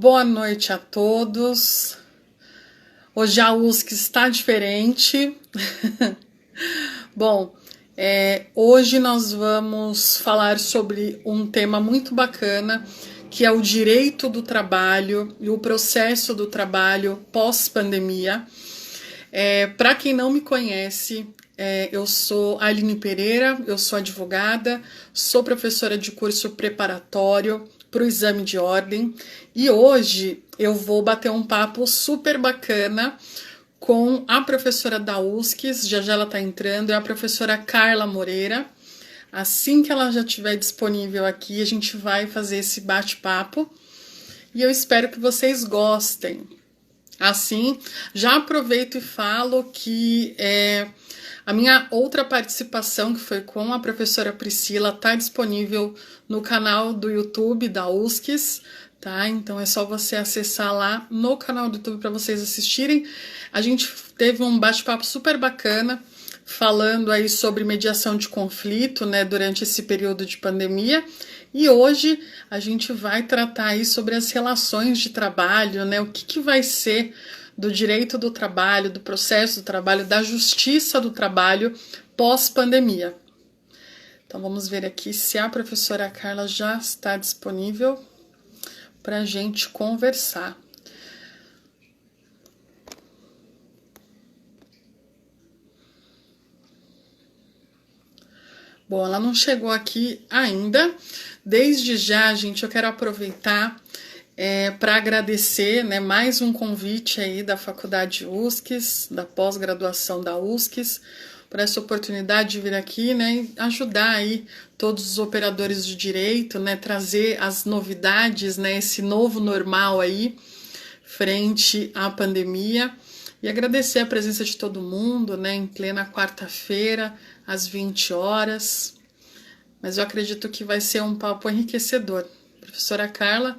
Boa noite a todos. Hoje a USC está diferente. Bom, hoje nós vamos falar sobre um tema muito bacana, que é o direito do trabalho e o processo do trabalho pós-pandemia. Para quem não me conhece, eu sou Aline Pereira, eu sou advogada, sou professora de curso preparatório para o exame de ordem e hoje eu vou bater um papo super bacana com a professora da USC, já ela está entrando, é a professora Carla Moreira. Assim que ela já estiver disponível aqui, a gente vai fazer esse bate-papo e eu espero que vocês gostem. Assim, já aproveito e falo que a minha outra participação, que foi com a professora Priscila, está disponível no canal do YouTube da USC, tá? Então é só você acessar lá no canal do YouTube para vocês assistirem. A gente teve um bate-papo super bacana, falando aí sobre mediação de conflito, né, durante esse período de pandemia. E hoje a gente vai tratar aí sobre as relações de trabalho, né, o que vai ser do direito do trabalho, do processo do trabalho, da justiça do trabalho pós-pandemia. Então vamos ver aqui se a professora Carla já está disponível para a gente conversar. Bom, ela não chegou aqui ainda. Desde já, gente, eu quero aproveitar para agradecer, né, mais um convite aí da Faculdade USC, da pós-graduação da USC, por essa oportunidade de vir aqui, né, e ajudar aí todos os operadores de direito, né, trazer as novidades, né, esse novo normal aí frente à pandemia. E agradecer a presença de todo mundo, né, em plena quarta-feira, às 20 horas. Mas eu acredito que vai ser um papo enriquecedor. A professora Carla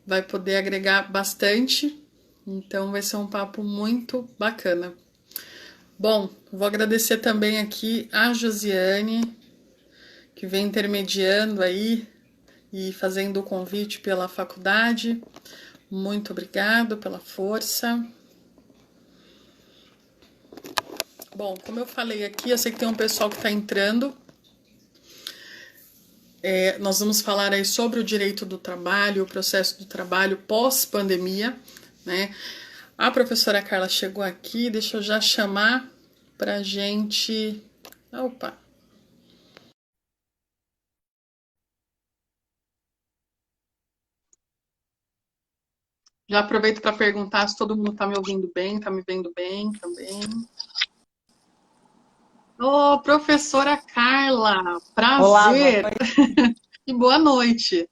vai poder agregar bastante, então vai ser um papo muito bacana. Bom, vou agradecer também aqui a Josiane, que vem intermediando aí e fazendo o convite pela faculdade. Muito obrigado pela força. Bom, como eu falei aqui, eu sei que tem um pessoal que está entrando. Nós vamos falar aí sobre o direito do trabalho, o processo do trabalho pós-pandemia, né? A professora Carla chegou aqui, deixa eu já chamar para a gente... Opa! Já aproveito para perguntar se todo mundo está me ouvindo bem, está me vendo bem também. Ô, professora Carla, Olá, boa prazer noite. e boa noite.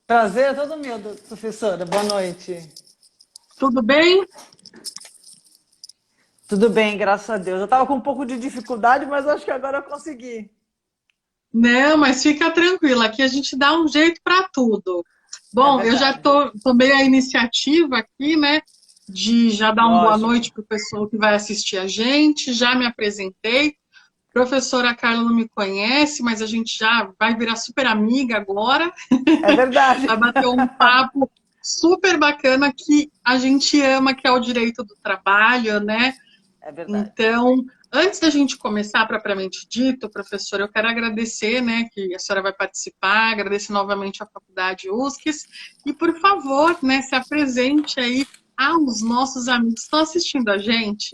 Prazer é todo meu, professora. Boa noite. Tudo bem? Tudo bem, graças a Deus. Eu estava com um pouco de dificuldade, mas acho que agora eu consegui. Não, mas fica tranquila, aqui a gente dá um jeito para tudo. É Bom, eu já verdade. tomei a iniciativa aqui, né, de já dar uma boa Lógico. noite para o pessoal que vai assistir a gente, já me apresentei. Professora Carla não me conhece, mas a gente já vai virar super amiga agora, É verdade. vai bater um papo super bacana que a gente ama, que é o direito do trabalho, né? É verdade. Então, antes da gente começar propriamente dito, professora, eu quero agradecer, né, que a senhora vai participar, agradecer novamente à Faculdade USC e, por favor, né, se apresente aí aos nossos amigos que estão assistindo a gente.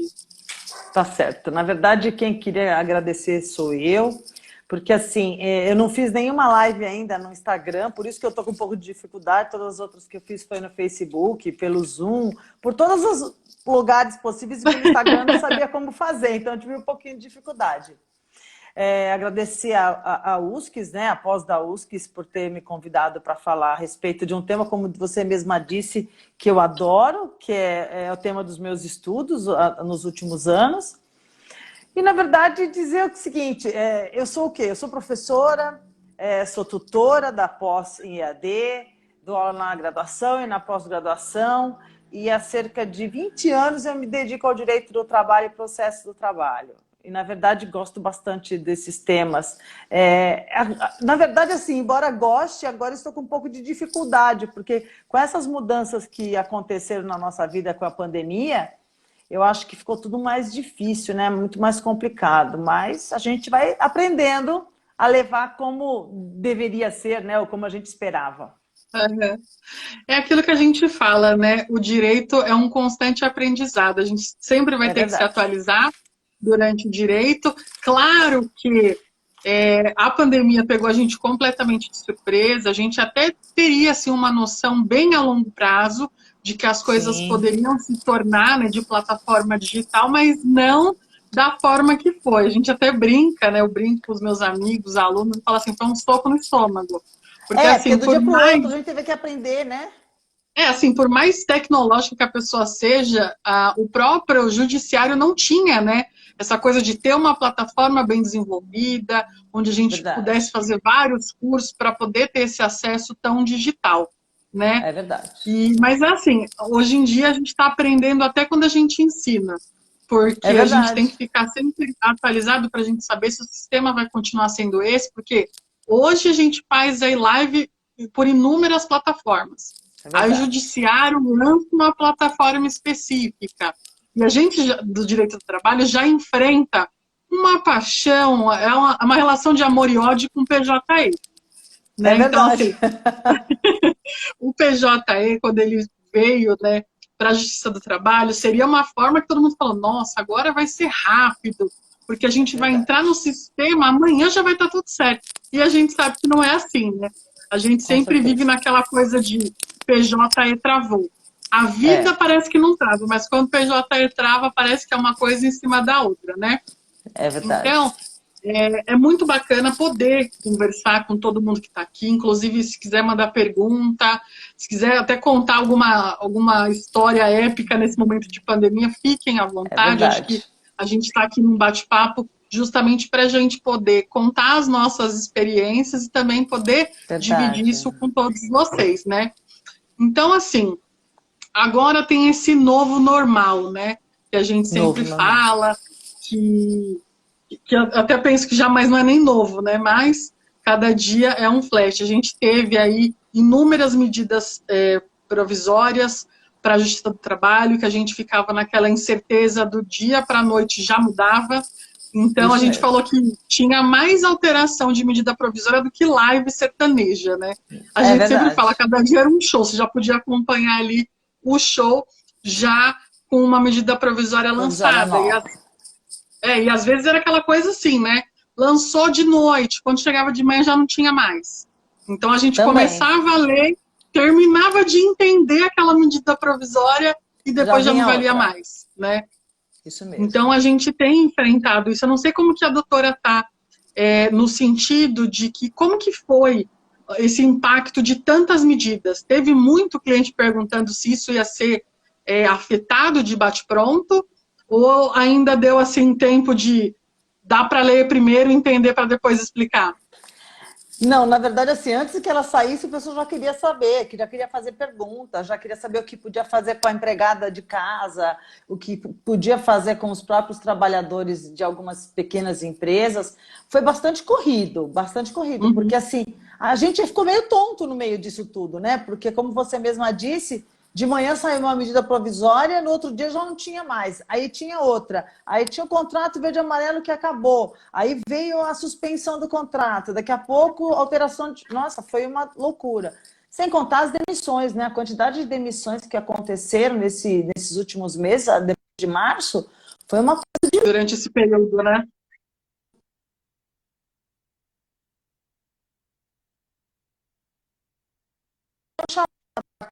Tá certo. Na verdade, quem queria agradecer sou eu, porque assim, eu não fiz nenhuma live ainda no Instagram, por isso que eu tô com um pouco de dificuldade. Todas as outras que eu fiz foi no Facebook, pelo Zoom, por todos os lugares possíveis, e pelo Instagram eu não sabia como fazer, então eu tive um pouquinho de dificuldade. Agradecer a USC, né, a pós da USC, por ter me convidado para falar a respeito de um tema, como você mesma disse, que eu adoro, que é o tema dos meus estudos nos últimos anos. E, na verdade, dizer o seguinte, eu sou o quê? Eu sou professora, sou tutora da pós em EAD, dou aula na graduação e na pós-graduação, e há cerca de 20 anos eu me dedico ao direito do trabalho e processo do trabalho. e na verdade gosto bastante desses temas. Na verdade, assim, embora goste, agora estou com um pouco de dificuldade, porque com essas mudanças que aconteceram na nossa vida com a pandemia, eu acho que ficou tudo mais difícil, né? Muito mais complicado, mas a gente vai aprendendo a levar como deveria ser, né? Ou como a gente esperava. Aham. É aquilo que a gente fala, né? O direito é um constante aprendizado. A gente sempre vai É ter que se verdade. atualizar durante o direito. Claro que a pandemia pegou a gente completamente de surpresa. A gente até teria assim, uma noção bem a longo prazo de que as coisas Sim, poderiam se tornar, né, de plataforma digital, mas não da forma que foi. A gente até brinca, né? Eu brinco com os meus amigos, alunos, e falo assim, foi um soco no estômago. Porque porque assim, do por dia para o mais outro a gente teve que aprender, né? assim, por mais tecnológico que a pessoa seja, o próprio judiciário não tinha, né, essa coisa de ter uma plataforma bem desenvolvida, onde a gente pudesse Verdade. fazer vários cursos para poder ter esse acesso tão digital, né? É verdade. Mas é assim, hoje em dia a gente está aprendendo até quando a gente ensina, É porque a gente tem verdade. que ficar sempre atualizado para a gente saber se o sistema vai continuar sendo esse, porque hoje a gente faz aí live por inúmeras plataformas. É Aí o verdade. judiciário lança uma plataforma específica. E a gente do direito do trabalho já enfrenta uma paixão, uma relação de amor e ódio com o PJE. É Né? Então, verdade. assim, o PJE, quando ele veio, né, para a Justiça do Trabalho, seria uma forma que todo mundo falou, nossa, agora vai ser rápido, porque a gente vai entrar no Verdade. sistema, amanhã já vai estar tudo certo. E a gente sabe que não é assim, né? A gente Com sempre vive certeza. naquela coisa de PJE travou. A vida É, parece que não trava, mas quando o PJE trava, parece que é uma coisa em cima da outra, né? é verdade. Então, é muito bacana poder conversar com todo mundo que está aqui, inclusive se quiser mandar pergunta, se quiser até contar alguma história épica nesse momento de pandemia, fiquem à É vontade. Acho que verdade. a gente está aqui num bate-papo justamente para a gente poder contar as nossas experiências e também poder dividir Verdade. isso com todos vocês, né? Então, assim, agora tem esse novo normal, né? Que a gente Novo, sempre normal. fala, que eu até penso que jamais não é nem novo, né? Mas cada dia é um flash. A gente teve aí inúmeras medidas provisórias para a Justiça do Trabalho, que a gente ficava naquela incerteza do dia para a noite já mudava. Então a Isso gente mesmo. falou que tinha mais alteração de medida provisória do que live sertaneja, né? A É gente sempre fala, verdade. cada dia era um show, você já podia acompanhar ali o show já com uma medida provisória Provisória lançada. nova. E às vezes era aquela coisa assim, né? Lançou de noite, quando chegava de manhã já não tinha mais. Então a gente Também. começava a ler, terminava de entender aquela medida provisória e Já depois já não vinha valia outra. mais, né? Isso mesmo. Então a gente tem enfrentado isso. Eu não sei como que a doutora está no sentido de que como que foi esse impacto de tantas medidas. Teve muito cliente perguntando se isso ia ser afetado de bate-pronto ou ainda deu assim tempo de dar para ler primeiro, entender para depois explicar. Não, na verdade, assim, antes que ela saísse, o pessoal já queria saber, que já queria fazer perguntas, já queria saber o que podia fazer com a empregada de casa, o que podia fazer com os próprios trabalhadores de algumas pequenas empresas. Foi bastante corrido, porque Uhum. assim, a gente ficou meio tonto no meio disso tudo, né? Porque, como você mesma disse, de manhã saiu uma medida provisória, no outro dia já não tinha mais. Aí tinha outra. Aí tinha o contrato verde e amarelo que acabou. Aí veio a suspensão do contrato. Daqui a pouco, alteração de. Nossa, foi uma loucura. Sem contar as demissões, né? A quantidade de demissões que aconteceram nesses últimos meses, depois de março, foi uma coisa Durante esse período, né?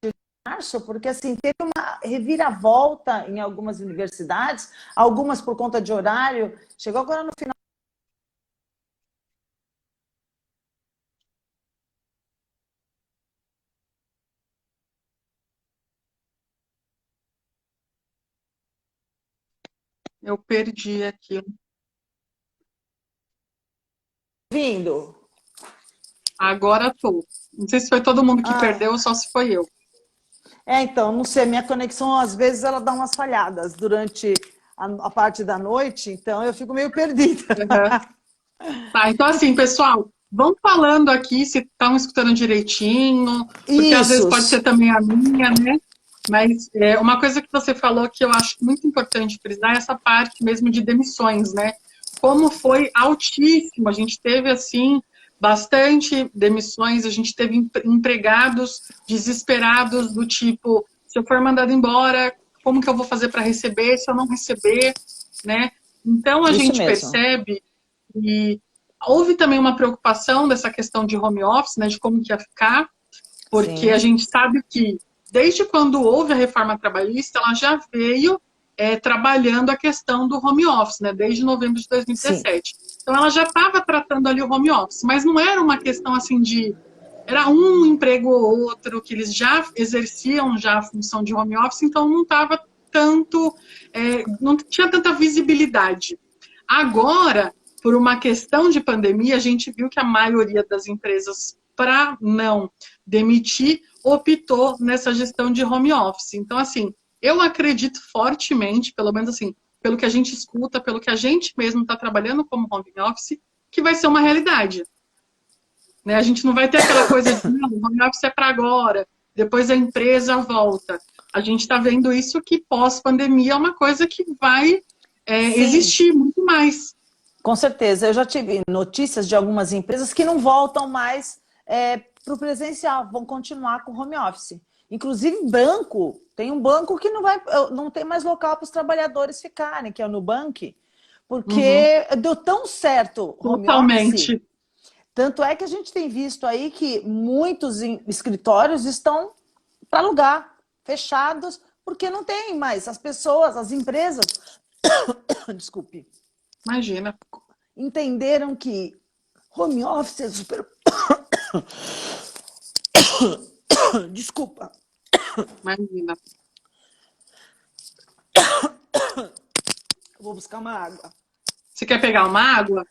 de março, porque assim, teve uma reviravolta em algumas universidades, algumas por conta de horário. Chegou agora no final. Eu perdi aquilo. Vindo. Agora tô. Não sei se foi todo mundo que Ai, perdeu ou só se foi eu. então, não sei, minha conexão às vezes ela dá umas falhadas durante a parte da noite, então eu fico meio perdida. Tá, então assim, pessoal, vão falando aqui se estão escutando direitinho, porque às vezes pode ser Isso, também a minha, né? Mas uma coisa que você falou que eu acho muito importante frisar é essa parte mesmo de demissões, né? Como foi altíssimo, a gente teve assim bastante demissões, a gente teve empregados desesperados do tipo, se eu for mandado embora, como que eu vou fazer para receber, se eu não receber, né? Então a isso gente mesmo. percebe e houve também uma preocupação dessa questão de home office, né, de como que ia ficar, porque a Sim, gente sabe que desde quando houve a reforma trabalhista, ela já veio trabalhando a questão do home office, né, desde novembro de sim, 2017. Então ela já estava tratando ali o home office, mas não era uma questão assim de era um emprego ou outro que eles já exerciam já a função de home office, então não estava tanto, não tinha tanta visibilidade. Agora, por uma questão de pandemia, a gente viu que a maioria das empresas, para não demitir, optou nessa gestão de home office. Então, assim, eu acredito fortemente, pelo menos assim, pelo que a gente escuta, pelo que a gente mesmo está trabalhando como home office, que vai ser uma realidade. Né? A gente não vai ter aquela coisa de, não, o home office é para agora, depois a empresa volta. A gente está vendo isso que pós-pandemia é uma coisa que vai sim. existir muito mais. Com certeza. Eu já tive notícias de algumas empresas que não voltam mais para o presencial, vão continuar com home office. Inclusive banco, tem um banco que não tem mais local para os trabalhadores ficarem, que é o Nubank, Uhum, porque deu tão certo home office, totalmente. tanto é que a gente tem visto aí que muitos escritórios estão para alugar, fechados, porque não tem mais as pessoas, as empresas, desculpe, Imagina, entenderam que home office é super. Desculpa, imagina. vou buscar uma água. Você quer pegar uma água?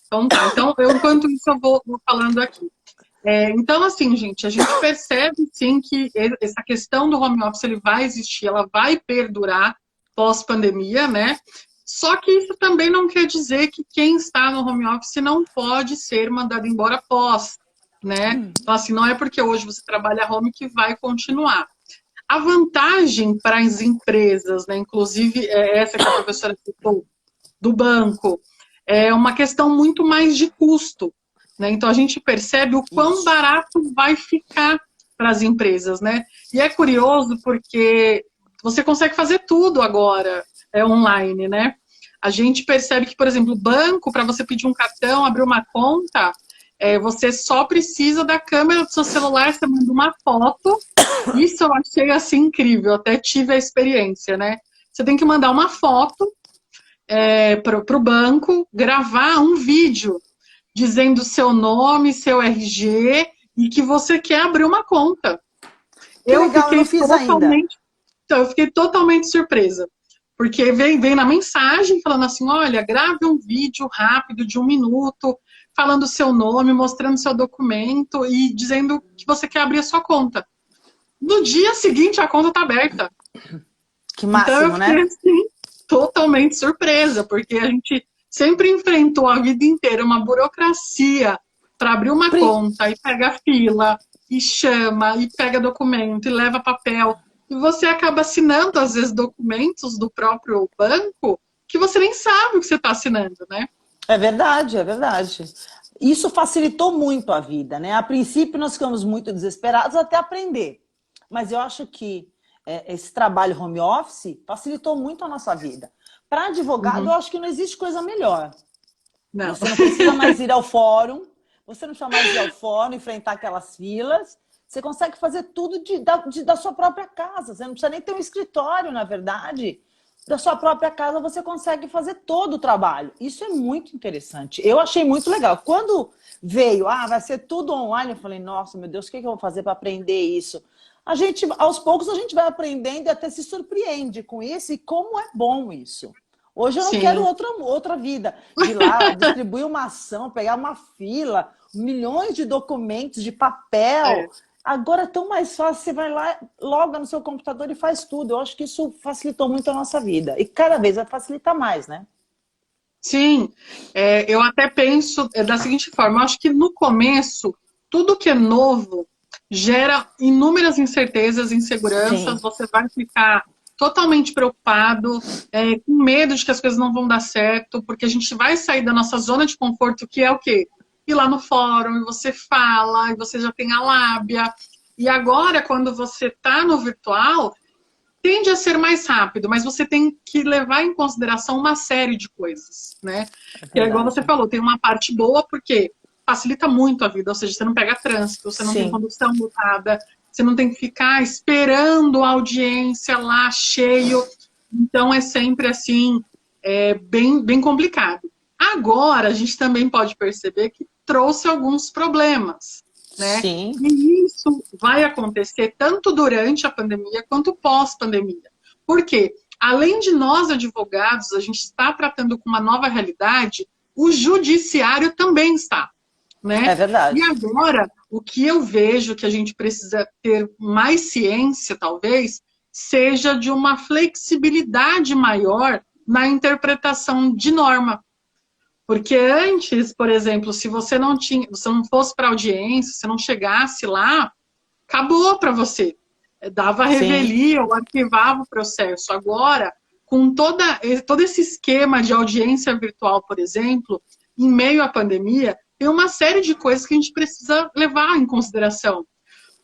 Então tá. Então, enquanto isso, eu vou falando aqui. Então, assim, gente, a gente percebe sim que essa questão do home office ele vai existir, ela vai perdurar pós-pandemia, né? Só que isso também não quer dizer que quem está no home office não pode ser mandado embora pós, né? Então, assim, não é porque hoje você trabalha home que vai continuar. A vantagem para as empresas, né, inclusive essa que a professora citou, do banco, é uma questão muito mais de custo. Né? Então, a gente percebe o quão Isso. barato vai ficar para as empresas. Né? E é curioso porque você consegue fazer tudo agora online. Né? A gente percebe que, por exemplo, o banco, para você pedir um cartão, abrir uma conta, você só precisa da câmera do seu celular, você manda uma foto. Isso eu achei assim incrível, até tive a experiência, né? Você tem que mandar uma foto para o banco, gravar um vídeo dizendo seu nome, seu RG e que você quer abrir uma conta. Que Eu legal, eu não fiquei fiz ainda. totalmente, então, eu fiquei totalmente surpresa. Porque vem na mensagem falando assim, olha, grave um vídeo rápido de 1 minuto, falando o seu nome, mostrando seu documento e dizendo que você quer abrir a sua conta. No dia seguinte, a conta está aberta. Que Então eu máximo, fiquei né? assim, totalmente surpresa, porque a gente sempre enfrentou a vida inteira uma burocracia para abrir uma Pri- conta e pega fila, e chama, e pega documento, e leva papel. E você acaba assinando, às vezes, documentos do próprio banco que você nem sabe o que você está assinando, né? É verdade, é verdade. Isso facilitou muito a vida, né? A princípio nós ficamos muito desesperados até aprender. Mas eu acho que esse trabalho home office facilitou muito a nossa vida. Para advogado, eu Uhum. acho que não existe coisa melhor. Não. Você não precisa mais ir ao fórum, você não precisa mais ir ao fórum, enfrentar aquelas filas. Você consegue fazer tudo da sua própria casa. Você não precisa nem ter um escritório, na verdade. Da sua própria casa você consegue fazer todo o trabalho. Isso é muito interessante. Eu achei muito legal. Quando veio, vai ser tudo online, eu falei, nossa, meu Deus, o que eu vou fazer para aprender isso? A gente, aos poucos, a gente vai aprendendo e até se surpreende com isso e como é bom isso. Hoje eu não quero Sim. outra vida. De ir lá, distribuir uma ação, pegar uma fila, milhões de documentos, de papel. É. Agora é tão mais fácil, você vai lá, loga no seu computador e faz tudo. Eu acho que isso facilitou muito a nossa vida. E cada vez vai facilitar mais, né? Sim, eu até penso da seguinte forma, eu acho que no começo, tudo que é novo gera inúmeras incertezas, inseguranças, Sim, você vai ficar totalmente preocupado, com medo de que as coisas não vão dar certo, porque a gente vai sair da nossa zona de conforto, que é o quê? Ir lá no fórum, e você fala, e você já tem a lábia, e agora, quando você está no virtual, tende a ser mais rápido, mas você tem que levar em consideração uma série de coisas, né? é Que é igual você verdade. falou, tem uma parte boa porque facilita muito a vida, ou seja, você não pega trânsito, você não tem Sim, condução mutada, você não tem que ficar esperando a audiência lá cheio, então é sempre assim, bem complicado. Agora, a gente também pode perceber que trouxe alguns problemas, né? sim, E isso vai acontecer tanto durante a pandemia quanto pós-pandemia. Por quê? Além de nós, advogados, a gente está tratando com uma nova realidade, o judiciário também está, é né? E verdade. agora, o que eu vejo que a gente precisa ter mais ciência, talvez, seja de uma flexibilidade maior na interpretação de norma. Porque antes, por exemplo, se você não tinha, você não fosse para audiência, se não chegasse lá, acabou para você. Dava Sim, revelia ou arquivava o processo. Agora, com todo esse esquema de audiência virtual, por exemplo, em meio à pandemia, tem uma série de coisas que a gente precisa levar em consideração.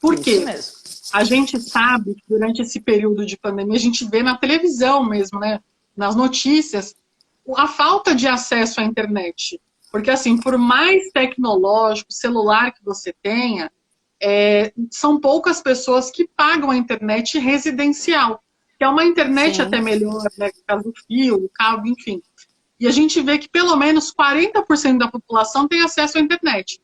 Por isso quê? mesmo. A gente sabe que durante esse período de pandemia, a gente vê na televisão mesmo, né? Nas notícias, a falta de acesso à internet. Porque, assim, por mais tecnológico, celular que você tenha, são poucas pessoas que pagam a internet residencial, que é uma internet até Sim, melhor, né, por causa do fio, do cabo, enfim. E a gente vê que pelo menos 40% da população tem acesso à internet.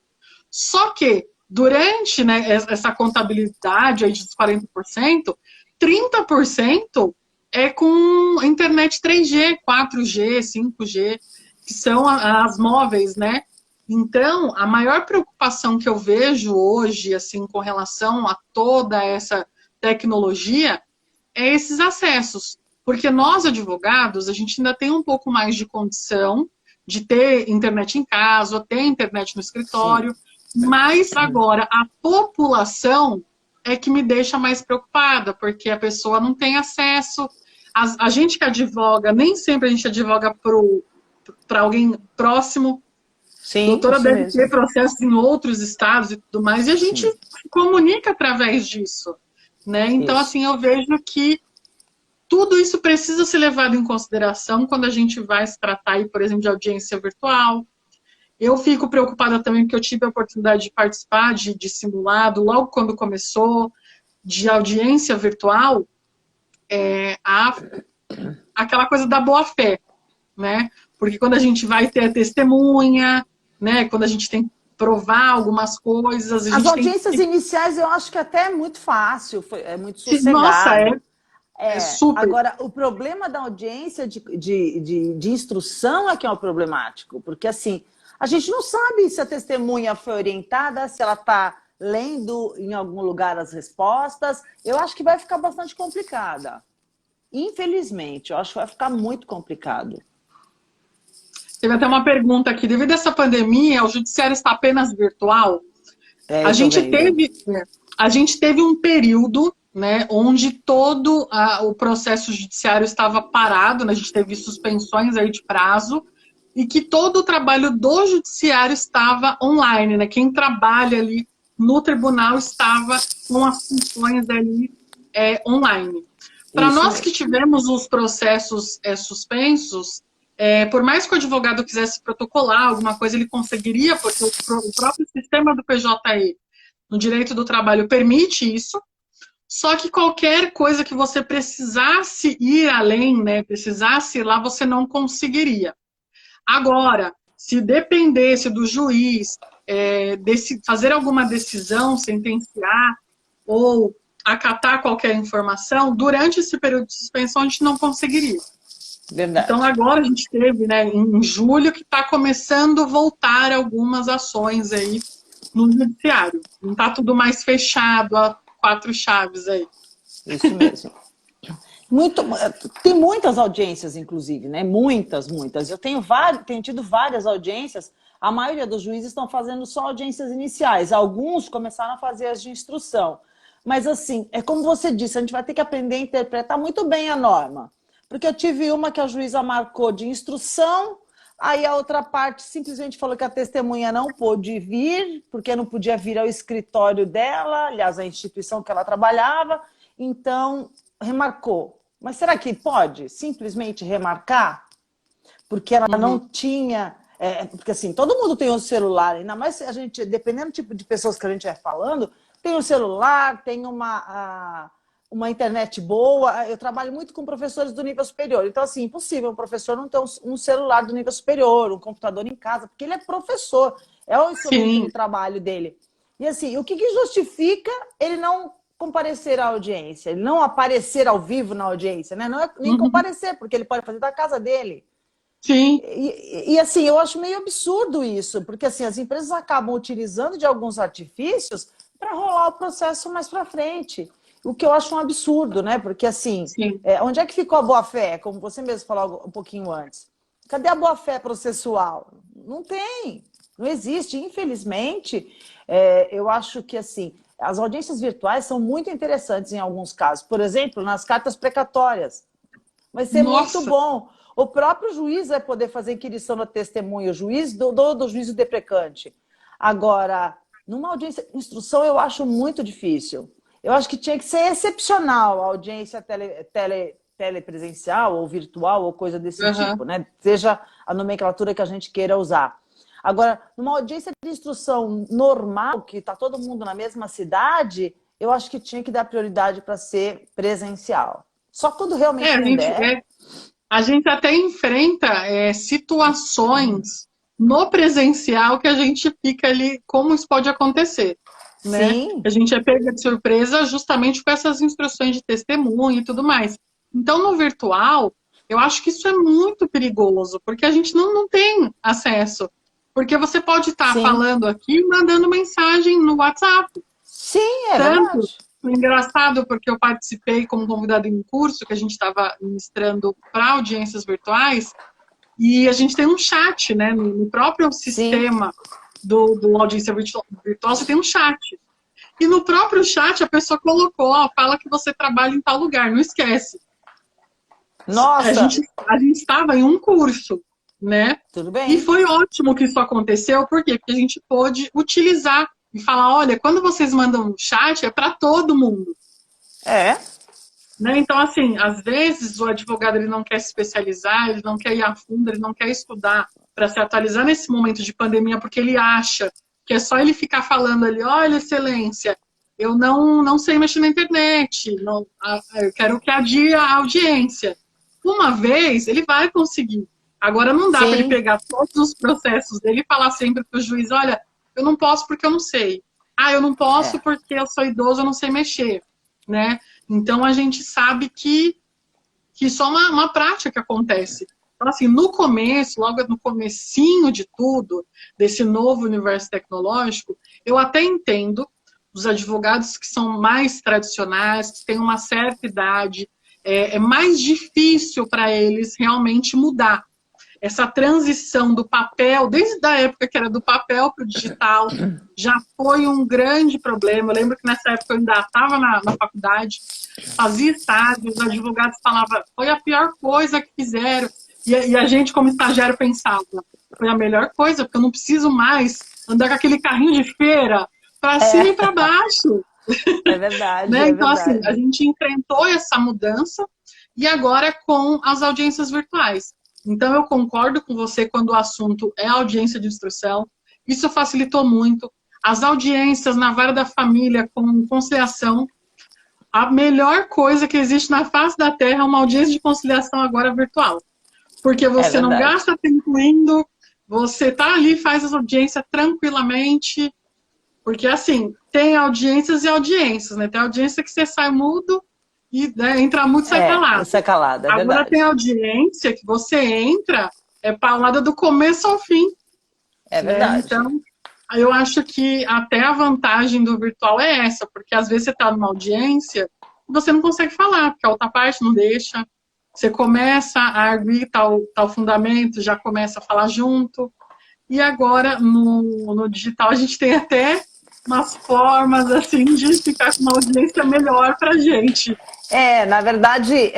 Só que, durante, né, essa contabilidade aí dos 40%, 30% é com internet 3G, 4G, 5G, que são as móveis, né? Então, a maior preocupação que eu vejo hoje, assim, com relação a toda essa tecnologia, é esses acessos. Porque nós, advogados, a gente ainda tem um pouco mais de condição de ter internet em casa, ou ter internet no sim. escritório, mas agora a população é que me deixa mais preocupada, porque a pessoa não tem acesso. A gente que advoga, nem sempre a gente advoga para alguém próximo. A Sim, doutora isso deve mesmo. ter processos em outros estados e tudo mais, e a gente Sim, comunica através disso. Né? Então, isso. assim, eu vejo que tudo isso precisa ser levado em consideração quando a gente vai se tratar, aí, por exemplo, de audiência virtual. Eu fico preocupada também porque eu tive a oportunidade de participar de simulado logo quando começou, de audiência virtual, aquela coisa da boa-fé, né? Porque quando a gente vai ter a testemunha, né? Quando a gente tem que provar algumas coisas, a As gente tem audiências que... iniciais eu acho que até é muito fácil, é muito Nossa, sossegado. é super. Agora, o problema da audiência de instrução é que é o problemático, porque assim, a gente não sabe se a testemunha foi orientada, se ela está lendo em algum lugar as respostas. Eu acho que vai ficar bastante complicada. Infelizmente, eu acho que vai ficar muito complicado. Teve até uma pergunta aqui. Devido a essa pandemia, o judiciário está apenas virtual? É, A eu tô gente vendo. teve, a gente teve um período, né, onde todo o processo judiciário estava parado, né, a gente teve suspensões aí de prazo, e que todo o trabalho do judiciário estava online, né? Quem trabalha ali no tribunal estava com as funções ali online. Para Isso nós que mesmo. tivemos os processos suspensos, por mais que o advogado quisesse protocolar alguma coisa, ele conseguiria, porque o próprio sistema do PJE, no direito do trabalho, permite isso. Só que qualquer coisa que você precisasse ir além, né, precisasse ir lá, você não conseguiria. Agora, se dependesse do juiz fazer alguma decisão, sentenciar ou acatar qualquer informação, durante esse período de suspensão a gente não conseguiria. Então Verdade. agora a gente teve, né, em julho, que está começando a voltar algumas ações aí no judiciário. Não está tudo mais fechado a 4 chaves aí. Isso mesmo. Tem muitas audiências, inclusive, né? Muitas. Eu tenho tido várias audiências. A maioria dos juízes estão fazendo só audiências iniciais. Alguns começaram a fazer as de instrução. Mas, assim, é como você disse, a gente vai ter que aprender a interpretar muito bem a norma. Porque eu tive uma que a juíza marcou de instrução, aí a outra parte simplesmente falou que a testemunha não pôde vir, porque não podia vir ao escritório dela, aliás, a instituição que ela trabalhava, então remarcou. Mas será que pode simplesmente remarcar? Porque ela não tinha... porque assim, todo mundo tem um celular, ainda mais a gente, dependendo do tipo de pessoas que a gente vai falando, tem um celular, tem uma internet boa. Eu trabalho muito com professores do nível superior. Então, assim, impossível um professor não ter um celular do nível superior, um computador em casa, porque ele é professor, é o instrumento do trabalho dele. E assim, o que justifica ele não comparecer à audiência, ele não aparecer ao vivo na audiência, né? Não é nem comparecer, porque ele pode fazer da casa dele. Sim. E assim, eu acho meio absurdo isso, porque assim, as empresas acabam utilizando de alguns artifícios para rolar o processo mais para frente. O que eu acho um absurdo, né? Porque assim, onde é que ficou a boa-fé? Como você mesmo falou um pouquinho antes. Cadê a boa-fé processual? Não tem, não existe. Infelizmente, eu acho que assim, as audiências virtuais são muito interessantes em alguns casos. Por exemplo, nas cartas precatórias. Vai ser muito bom. O próprio juiz vai poder fazer inquirição da testemunha, o juiz do juízo deprecante. Agora, numa audiência de instrução, eu acho muito difícil. Eu acho que tinha que ser excepcional a audiência telepresencial ou virtual ou coisa desse tipo, né? Seja a nomenclatura que a gente queira usar. Agora, numa audiência de instrução normal, que está todo mundo na mesma cidade, eu acho que tinha que dar prioridade para ser presencial. Só quando realmente não der. A gente até enfrenta situações no presencial que a gente fica ali, como isso pode acontecer. Né? Sim. A gente é pega de surpresa justamente com essas instruções de testemunha e tudo mais. Então, no virtual, eu acho que isso é muito perigoso, porque a gente não tem acesso. Porque você pode estar falando aqui, mandando mensagem no WhatsApp. Sim, é verdade. Engraçado, porque eu participei como convidada em um curso que a gente estava ministrando para audiências virtuais, e a gente tem um chat, né? No próprio sistema do audiência virtual, você tem um chat. E no próprio chat a pessoa colocou, fala que você trabalha em tal lugar, não esquece. Nossa! A gente estava em um curso, né? Tudo bem. E foi ótimo que isso aconteceu, por quê? Porque a gente pôde utilizar e falar, olha, quando vocês mandam um chat, é para todo mundo. Né? Então, assim, às vezes o advogado ele não quer se especializar, ele não quer ir a fundo, ele não quer estudar para se atualizar nesse momento de pandemia, porque ele acha que é só ele ficar falando ali, olha, excelência, eu não sei mexer na internet, eu quero que adie a audiência. Uma vez, ele vai conseguir. Agora, não dá para ele pegar todos os processos dele e falar sempre para o juiz, olha, eu não posso porque eu não sei. Eu não posso porque eu sou idoso, eu não sei mexer, né? Então, a gente sabe que isso é uma prática que acontece. Então, assim, no começo, logo no comecinho de tudo, desse novo universo tecnológico, eu até entendo os advogados que são mais tradicionais, que têm uma certa idade, é mais difícil para eles realmente mudar. Essa transição do papel, desde a época que era do papel para o digital, já foi um grande problema. Eu lembro que nessa época eu ainda estava na faculdade, fazia estágio, os advogados falavam, foi a pior coisa que fizeram. E a gente, como estagiário, pensava, foi a melhor coisa, porque eu não preciso mais andar com aquele carrinho de feira para cima e para baixo. É verdade, né? Então, assim, a gente enfrentou essa mudança e agora é com as audiências virtuais. Então, eu concordo com você quando o assunto é audiência de instrução. Isso facilitou muito. As audiências na vara da família com conciliação. A melhor coisa que existe na face da Terra é uma audiência de conciliação agora virtual. Porque você não gasta tempo indo, você tá ali, faz as audiências tranquilamente. Porque, assim, tem audiências e audiências, né? Tem audiência que você sai mudo e entra mudo e sai calado. Sai calado, é Agora verdade. tem audiência que você entra, paulada do começo ao fim. É verdade. Então, eu acho que até a vantagem do virtual é essa, porque às vezes você está numa audiência e você não consegue falar, porque a outra parte não deixa. Você começa a arguir tal fundamento, já começa a falar junto. E agora, no digital, a gente tem até umas formas, assim, de ficar com uma audiência melhor pra gente. Na verdade,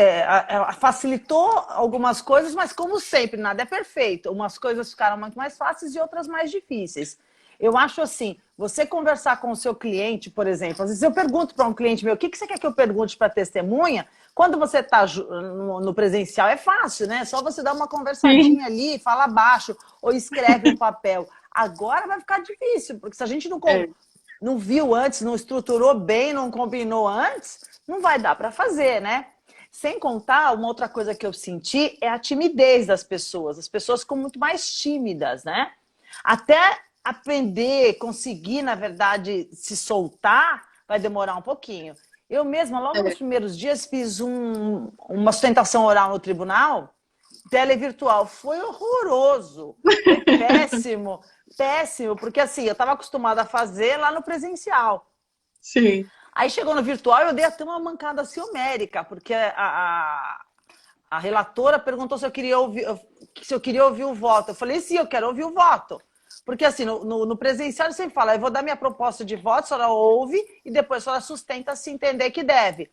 facilitou algumas coisas, mas como sempre, nada é perfeito. Umas coisas ficaram muito mais fáceis e outras mais difíceis. Eu acho assim, você conversar com o seu cliente, por exemplo, às vezes eu pergunto para um cliente meu, o que você quer que eu pergunte para a testemunha? Quando você está no presencial é fácil, né? É só você dar uma conversadinha ali, fala baixo, ou escreve um papel. Agora vai ficar difícil, porque se a gente não viu antes, não estruturou bem, não combinou antes, não vai dar para fazer, né? Sem contar, uma outra coisa que eu senti é a timidez das pessoas. As pessoas ficam muito mais tímidas, né? Até aprender, conseguir, na verdade, se soltar, vai demorar um pouquinho. Eu mesma, logo nos primeiros dias, fiz uma sustentação oral no tribunal, televirtual. Foi horroroso, foi péssimo, péssimo, porque assim, eu estava acostumada a fazer lá no presencial. Sim. Aí chegou no virtual, eu dei até uma mancada assim homérica, porque a relatora perguntou se eu queria ouvir o voto. Eu falei, sim, eu quero ouvir o voto. Porque assim, no presencial ele sempre fala, eu vou dar minha proposta de voto, a senhora ouve e depois a senhora sustenta se entender que deve.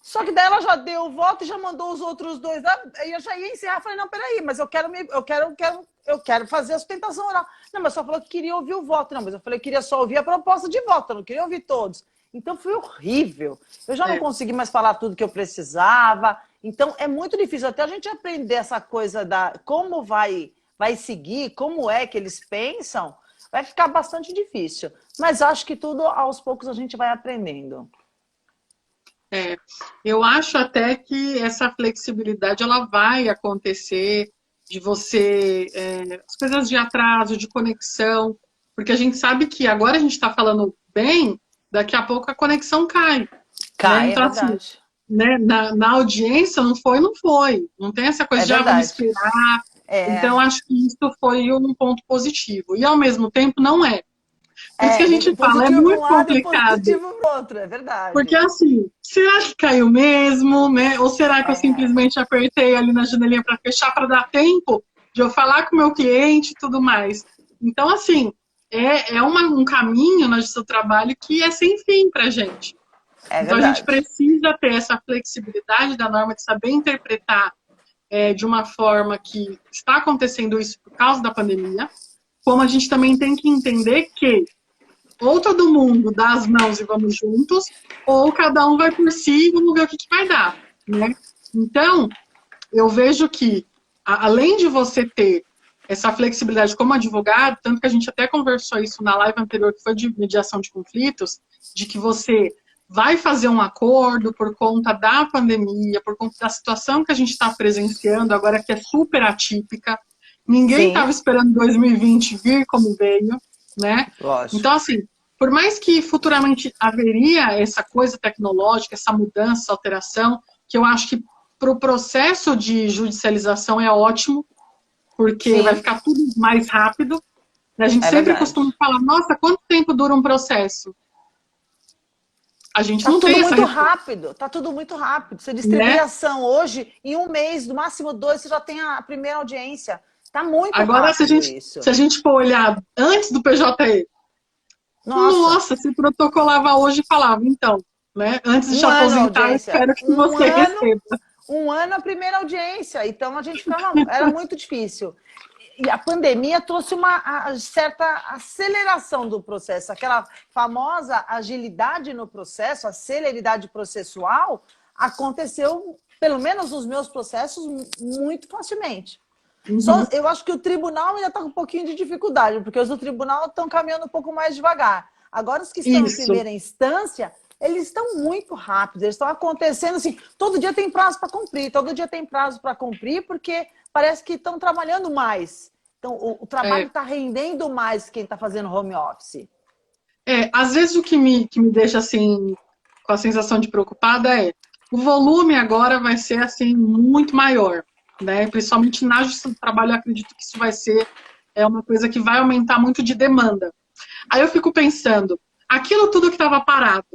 Só que daí ela já deu o voto e já mandou os outros dois. Aí eu já ia encerrar, falei, não, peraí, mas eu quero fazer a sustentação oral. Não, mas só falou que queria ouvir o voto. Não, mas eu falei que queria só ouvir a proposta de voto, eu não queria ouvir todos. Então foi horrível. Eu já não consegui mais falar tudo que eu precisava. Então é muito difícil até a gente aprender essa coisa da como vai seguir, como é que eles pensam, vai ficar bastante difícil. Mas acho que tudo aos poucos a gente vai aprendendo. Eu acho até que essa flexibilidade ela vai acontecer de você, as coisas de atraso, de conexão, porque a gente sabe que agora a gente está falando bem, daqui a pouco a conexão cai. Cai, né? Então, é verdade. Assim, né, na audiência não foi, não foi. Não tem essa coisa de vamos esperar. Então, acho que isso foi um ponto positivo. E, ao mesmo tempo, não é. Por isso que a gente fala, é muito complicado. Positivo pro outro, é verdade. Porque, assim, será que caiu mesmo, né? Ou será que eu simplesmente apertei ali na janelinha para fechar, para dar tempo de eu falar com o meu cliente e tudo mais? Então, assim, um caminho no seu trabalho que é sem fim para a gente. Então, a gente precisa ter essa flexibilidade da norma de saber interpretar de uma forma que está acontecendo isso por causa da pandemia, como a gente também tem que entender que ou todo mundo dá as mãos e vamos juntos, ou cada um vai por si e vamos ver o que vai dar, né? Então, eu vejo que, além de você ter essa flexibilidade como advogado, tanto que a gente até conversou isso na live anterior, que foi de mediação de conflitos, de que você vai fazer um acordo por conta da pandemia, por conta da situação que a gente está presenciando agora, que é super atípica. Ninguém estava esperando 2020 vir como veio, né? Lógico. Então, assim, por mais que futuramente haveria essa coisa tecnológica, essa mudança, essa alteração, que eu acho que para o processo de judicialização é ótimo, porque vai ficar tudo mais rápido. A gente sempre costuma falar, nossa, quanto tempo dura um processo? A gente não tem essa... Tá tudo muito rápido. Você distribui a ação hoje, em um mês, no máximo 2, você já tem a primeira audiência. Tá muito Agora, rápido isso. Se a gente for olhar antes do PJE, nossa, se protocolava hoje e falava, então, né? Antes de te aposentar, eu espero que você receba. Um ano a primeira audiência. Então, a gente ficava... Era muito difícil. E a pandemia trouxe uma certa aceleração do processo. Aquela famosa agilidade no processo, a celeridade processual, aconteceu, pelo menos nos meus processos, muito facilmente. Só, eu acho que o tribunal ainda está com um pouquinho de dificuldade, porque os do tribunal estão caminhando um pouco mais devagar. Agora, os que estão em primeira instância, eles estão muito rápidos, eles estão acontecendo assim, todo dia tem prazo para cumprir, porque parece que estão trabalhando mais. Então, o trabalho está rendendo mais quem está fazendo home office. Às vezes o que me deixa assim, com a sensação de preocupada o volume agora vai ser assim, muito maior. Né? Principalmente na justiça do trabalho, eu acredito que isso vai ser uma coisa que vai aumentar muito de demanda. Aí eu fico pensando, aquilo tudo que estava parado,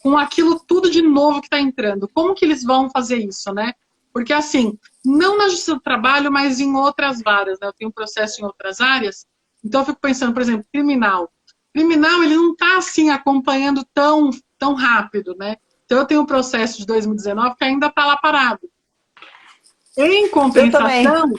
com aquilo tudo de novo que está entrando, como que eles vão fazer isso, né? Porque assim, não na justiça do trabalho, mas em outras várias, né? Eu tenho um processo em outras áreas, então eu fico pensando, por exemplo, criminal. Criminal, ele não está assim acompanhando tão rápido, né? Então eu tenho um processo de 2019 que ainda está lá parado. Em Eu também. compensação,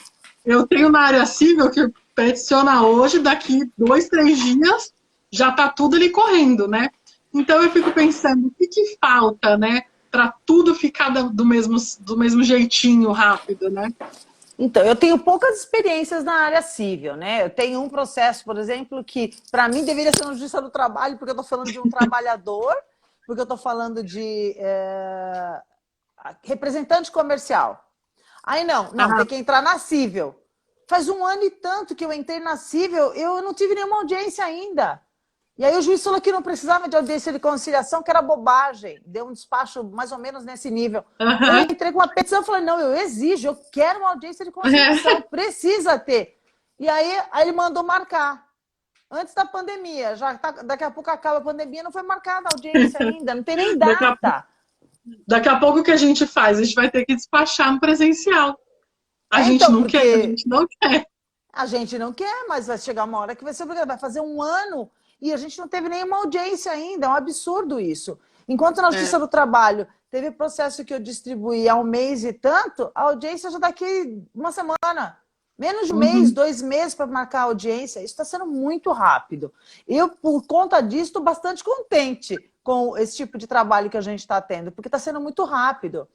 eu tenho na área civil que peticiona hoje, daqui 2, 3 dias, já está tudo ali correndo, né? Então eu fico pensando, o que, que falta, né? Para tudo ficar do mesmo jeitinho rápido, né? Então, eu tenho poucas experiências na área civil, né? Eu tenho um processo, por exemplo, que para mim deveria ser na Justiça do Trabalho, porque eu estou falando de um trabalhador, porque eu estou falando de representante comercial. Aí não, tem Ah, que entrar na civil. Faz um ano e tanto que eu entrei na civil, eu não tive nenhuma audiência ainda. E aí o juiz falou que não precisava de audiência de conciliação, que era bobagem. Deu um despacho mais ou menos nesse nível. Eu aham. entrei com uma petição e falei, não, eu exijo, eu quero uma audiência de conciliação, precisa ter. E aí ele mandou marcar. Antes da pandemia, daqui a pouco acaba a pandemia, não foi marcada a audiência ainda, não tem nem Daqui a, data. daqui a pouco o que a gente faz? A gente vai ter que despachar no presencial. A gente Então, não quer, a porque gente não quer. a gente não quer, mas vai chegar uma hora que vai ser obrigado. Vai fazer um ano e a gente não teve nenhuma audiência ainda. É um absurdo isso. Enquanto na É. Justiça do Trabalho teve processo que eu distribuí há um mês e tanto, a audiência já daqui uma semana. Menos de um mês, Uhum. 2 meses para marcar a audiência. Isso está sendo muito rápido. Eu, por conta disso, estou bastante contente com esse tipo de trabalho que a gente está tendo, porque está sendo muito rápido.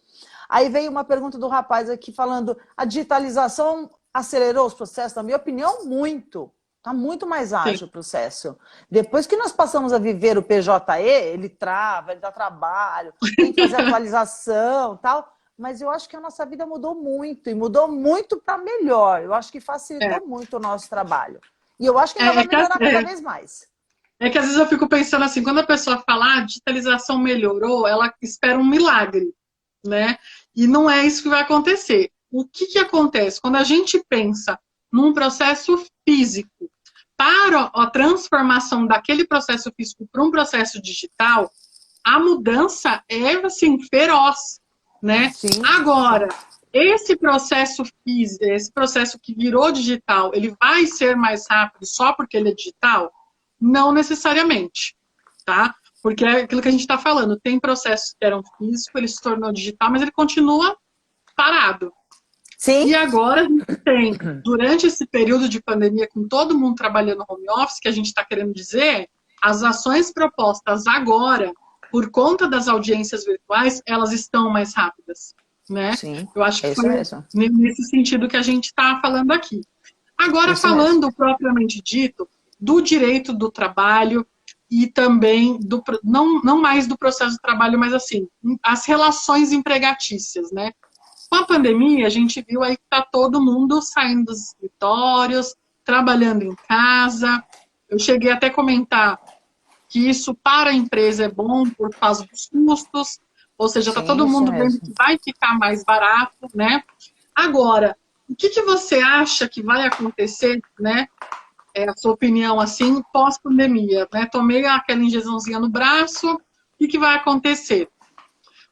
Aí veio uma pergunta do rapaz aqui falando: a digitalização acelerou os processos? Na minha opinião, muito. Está muito mais Sim. ágil o processo. Depois que nós passamos a viver o PJE, ele trava, ele dá trabalho, tem que fazer atualização tal. Mas eu acho que a nossa vida mudou muito, e mudou muito para melhor. Eu acho que É. facilitou muito o nosso trabalho. E eu acho que ainda É, vai é que, melhorar cada é, vez mais. é que às vezes eu fico pensando assim, quando a pessoa fala, ah, a digitalização melhorou, ela espera um milagre, né? E não é isso que vai acontecer. O que que acontece? Quando a gente pensa num processo físico para a transformação daquele processo físico para um processo digital, a mudança é assim feroz, né? Sim, sim. Agora, esse processo físico, esse processo que virou digital, ele vai ser mais rápido só porque ele é digital? Não necessariamente, tá? Porque é aquilo que a gente está falando, tem processos que eram físicos, ele se tornou digital, mas ele continua parado. Sim, E agora a gente tem, durante esse período de pandemia, com todo mundo trabalhando home office, que a gente está querendo dizer, as ações propostas agora, por conta das audiências virtuais, elas estão mais rápidas, né? sim. Eu acho É que isso foi mesmo. nesse sentido que a gente está falando aqui. Agora, Isso mesmo. falando propriamente dito, do direito do trabalho e também não mais do processo de trabalho, mas assim, as relações empregatícias, né? Com a pandemia, a gente viu aí que está todo mundo saindo dos escritórios, trabalhando em casa. Eu cheguei até a comentar que isso para a empresa é bom por causa dos custos, ou seja, está Sim, todo isso mundo vendo mesmo. que vai ficar mais barato, né? Agora, o que, que você acha que vai acontecer, né? É a sua opinião assim, pós-pandemia, né? Tomei aquela injeçãozinha no braço, o que, que vai acontecer?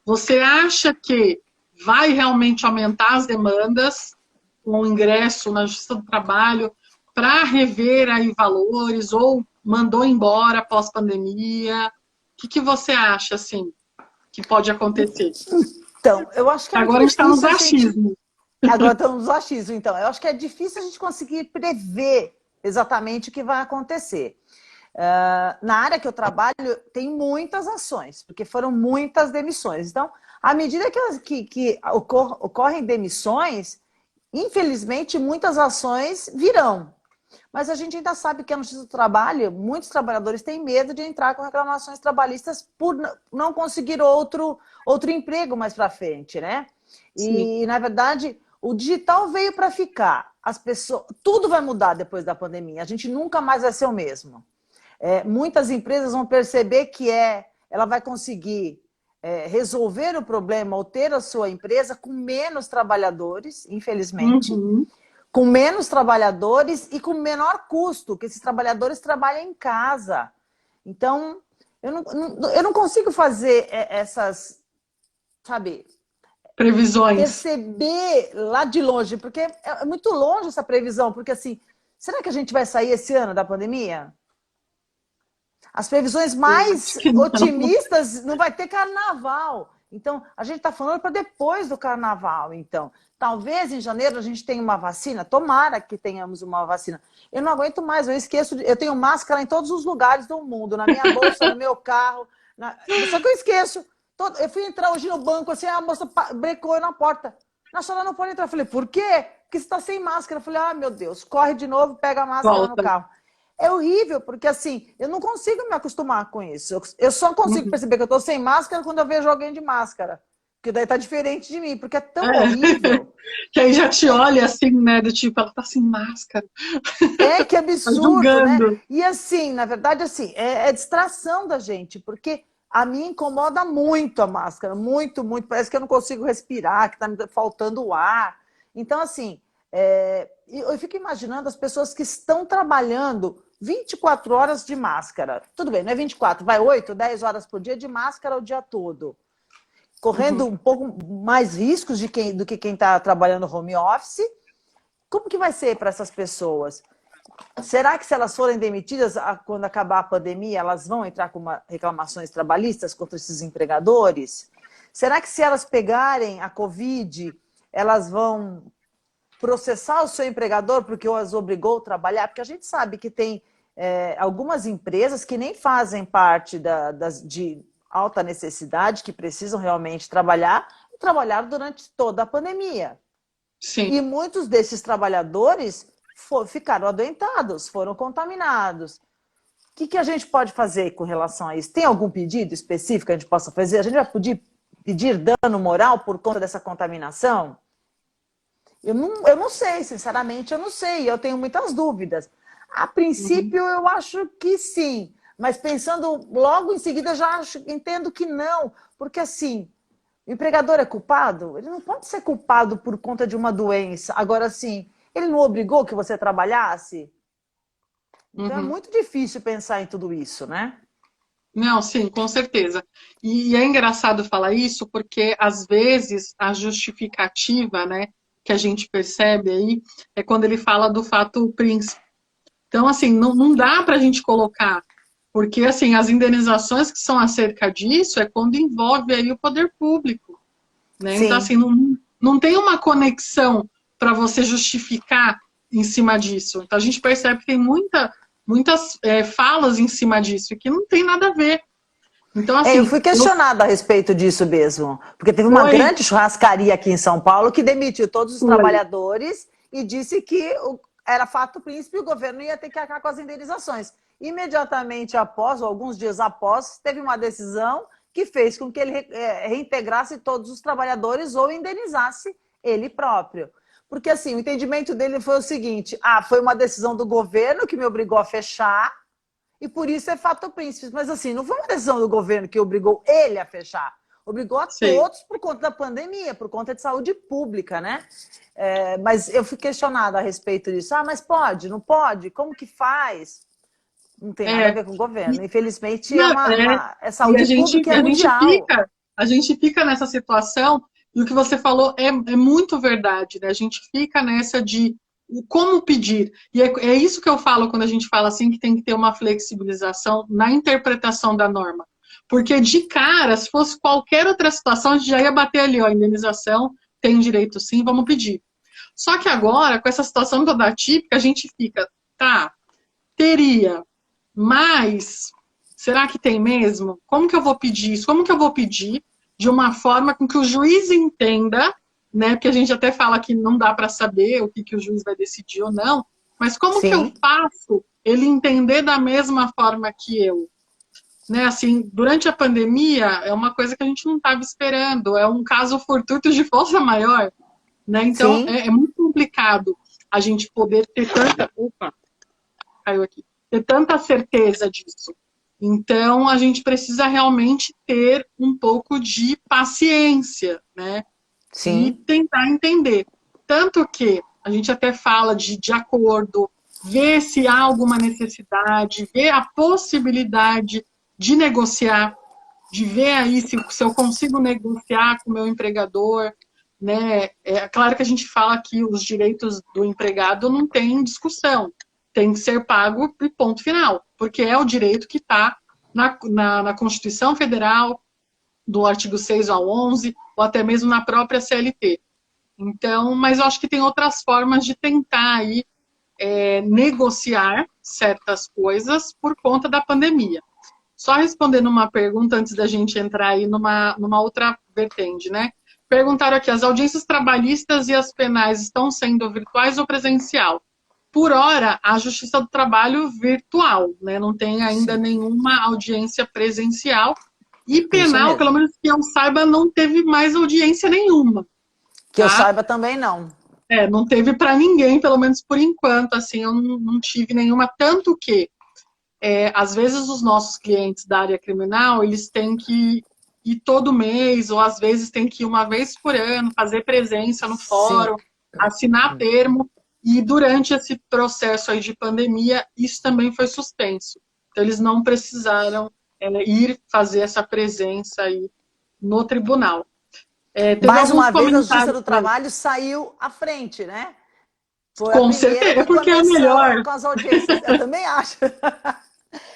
Você acha que vai realmente aumentar as demandas com o ingresso na Justiça do Trabalho para rever aí valores ou mandou embora após pandemia? O que, que você acha assim que pode acontecer? Então, eu acho que é Agora a gente está nos difícil a gente. achismos. Agora estamos no achismo, então. Eu acho que é difícil a gente conseguir prever exatamente o que vai acontecer. Na área que eu trabalho, tem muitas ações, porque foram muitas demissões. Então, à medida que ocorrem demissões, infelizmente, muitas ações virão. Mas a gente ainda sabe que a Justiça do Trabalho, muitos trabalhadores têm medo de entrar com reclamações trabalhistas por não conseguir outro emprego mais para frente, né? Sim. E, na verdade, o digital veio para ficar. As pessoas, tudo vai mudar depois da pandemia. A gente nunca mais vai ser o mesmo. Muitas empresas vão perceber que ela vai conseguir resolver o problema ou ter a sua empresa com menos trabalhadores, infelizmente, Uhum. com menos trabalhadores e com menor custo, que esses trabalhadores trabalham em casa. Então, eu não consigo fazer essas, sabe, Previsões. perceber lá de longe, porque é muito longe essa previsão, porque assim, será que a gente vai sair esse ano da pandemia? As previsões Eu acho mais que não. otimistas, não vai ter carnaval. Então, a gente está falando para depois do carnaval. Então, talvez em janeiro a gente tenha uma vacina. Tomara que tenhamos uma vacina. Eu não aguento mais, eu esqueço. Eu tenho máscara em todos os lugares do mundo, na minha bolsa, no meu carro. Só que eu esqueço. Eu fui entrar hoje no banco, assim, a moça brecou na porta. A senhora não pode entrar. Eu falei, por quê? Porque você está sem máscara. Eu falei, ah, meu Deus, corre de novo, pega a máscara no Volta. carro. É horrível, porque assim, eu não consigo me acostumar com isso. Eu só consigo Uhum. perceber que eu estou sem máscara quando eu vejo alguém de máscara. Porque daí tá diferente de mim, porque é tão É. horrível. Que aí já te olha assim, né? Do tipo, ela tá sem máscara, É que tá absurdo, né? julgando. E assim, na verdade, assim, é distração da gente, porque a mim incomoda muito a máscara, muito, muito. Parece que eu não consigo respirar, que tá me faltando ar. Então, assim, eu fico imaginando as pessoas que estão trabalhando 24 horas de máscara. Tudo bem, não é 24, vai 8, 10 horas por dia de máscara o dia todo. Correndo Uhum. um pouco mais riscos do que quem está trabalhando home office. Como que vai ser para essas pessoas? Será que se elas forem demitidas quando acabar a pandemia, elas vão entrar com reclamações trabalhistas contra esses empregadores? Será que se elas pegarem a Covid, elas vão processar o seu empregador porque as obrigou a trabalhar? Porque a gente sabe que tem algumas empresas que nem fazem parte de alta necessidade, que precisam realmente trabalhar, e trabalharam durante toda a pandemia. Sim. E muitos desses trabalhadores ficaram adoentados, foram contaminados. O que a gente pode fazer com relação a isso? Tem algum pedido específico que a gente possa fazer? A gente vai pedir dano moral por conta dessa contaminação? Eu não sei, sinceramente, eu não sei. Eu tenho muitas dúvidas. A Uhum. princípio, eu acho que sim. Mas pensando logo em seguida, já entendo que não. Porque assim, o empregador é culpado? Ele não pode ser culpado por conta de uma doença. Agora, sim, ele não obrigou que você trabalhasse? Então é Uhum. muito difícil pensar em tudo isso, né? Não, sim, com certeza. E é engraçado falar isso porque, às vezes, a justificativa, né, que a gente percebe aí é quando ele fala do fato príncipe. Então, assim, não dá para a gente colocar, porque, assim, as indenizações que são acerca disso é quando envolve aí o poder público, né? Então, Sim. assim, não tem uma conexão para você justificar em cima disso. Então, a gente percebe que tem muitas falas em cima disso e que não tem nada a ver. Então, Eu assim, fui questionada a respeito disso mesmo, porque teve uma foi, grande churrascaria aqui em São Paulo que demitiu todos os foi, trabalhadores e disse que era fato príncipe e o governo ia ter que arcar com as indenizações. Imediatamente após, ou alguns dias após, teve uma decisão que fez com que ele reintegrasse todos os trabalhadores ou indenizasse ele próprio. Porque assim, o entendimento dele foi o seguinte: foi uma decisão do governo que me obrigou a fechar, e por isso é fato príncipe. Mas assim, não foi uma decisão do governo que obrigou ele a fechar. Obrigou a sei. todos por conta da pandemia, por conta de saúde pública, né? Mas eu fui questionada a respeito disso. Mas pode? Não pode? Como que faz? Não tem nada a É, ver com o e, governo. Infelizmente, não, é e saúde pública e é a gente mundial. a gente fica nessa situação, e o que você falou é muito verdade, né? A gente fica nessa de como pedir. E é isso que eu falo quando a gente fala assim que tem que ter uma flexibilização na interpretação da norma. Porque de cara, se fosse qualquer outra situação, a gente já ia bater ali, ó, indenização, tem direito sim, vamos pedir. Só que agora, com essa situação toda atípica, a gente fica, tá, teria, mas será que tem mesmo? Como que eu vou pedir isso? Como que eu vou pedir de uma forma com que o juiz entenda, né? Porque a gente até fala que não dá para saber o que o juiz vai decidir ou não, mas como que eu Sim, faço ele entender da mesma forma que eu? Né, assim, durante a pandemia, é uma coisa que a gente não estava esperando, é um caso fortuito de força maior, né? Então, sim. é muito complicado a gente poder ter tanta... Opa, caiu aqui. Ter tanta certeza disso. Então, a gente precisa realmente ter um pouco de paciência, né? E Sim. tentar entender. Tanto que a gente até fala de acordo, ver se há alguma necessidade, ver a possibilidade de negociar, de ver aí se eu consigo negociar com o meu empregador, né? É claro que a gente fala que os direitos do empregado não tem discussão, tem que ser pago e ponto final, porque é o direito que está na Constituição Federal, do artigo 6 ao 11, ou até mesmo na própria CLT. Então, mas eu acho que tem outras formas de tentar aí, negociar certas coisas por conta da pandemia. Só respondendo uma pergunta antes da gente entrar aí numa outra vertente, né? Perguntaram aqui, as audiências trabalhistas e as penais estão sendo virtuais ou presencial? Por hora, a Justiça do Trabalho virtual, né? Não tem ainda nenhuma audiência presencial. E penal, pelo menos que eu saiba, não teve mais audiência nenhuma. Que eu saiba também não. Não teve para ninguém, pelo menos por enquanto, assim, eu não tive nenhuma, tanto que às vezes os nossos clientes da área criminal, eles têm que ir todo mês, ou às vezes tem que ir uma vez por ano, fazer presença no fórum, assinar termo, e durante esse processo aí de pandemia, isso também foi suspenso. Então, eles não precisaram ir fazer essa presença aí no tribunal. Mais uma vez, a Justiça do Trabalho saiu à frente, né? Foi com certeza, porque é a melhor. Com as audiências, eu também acho.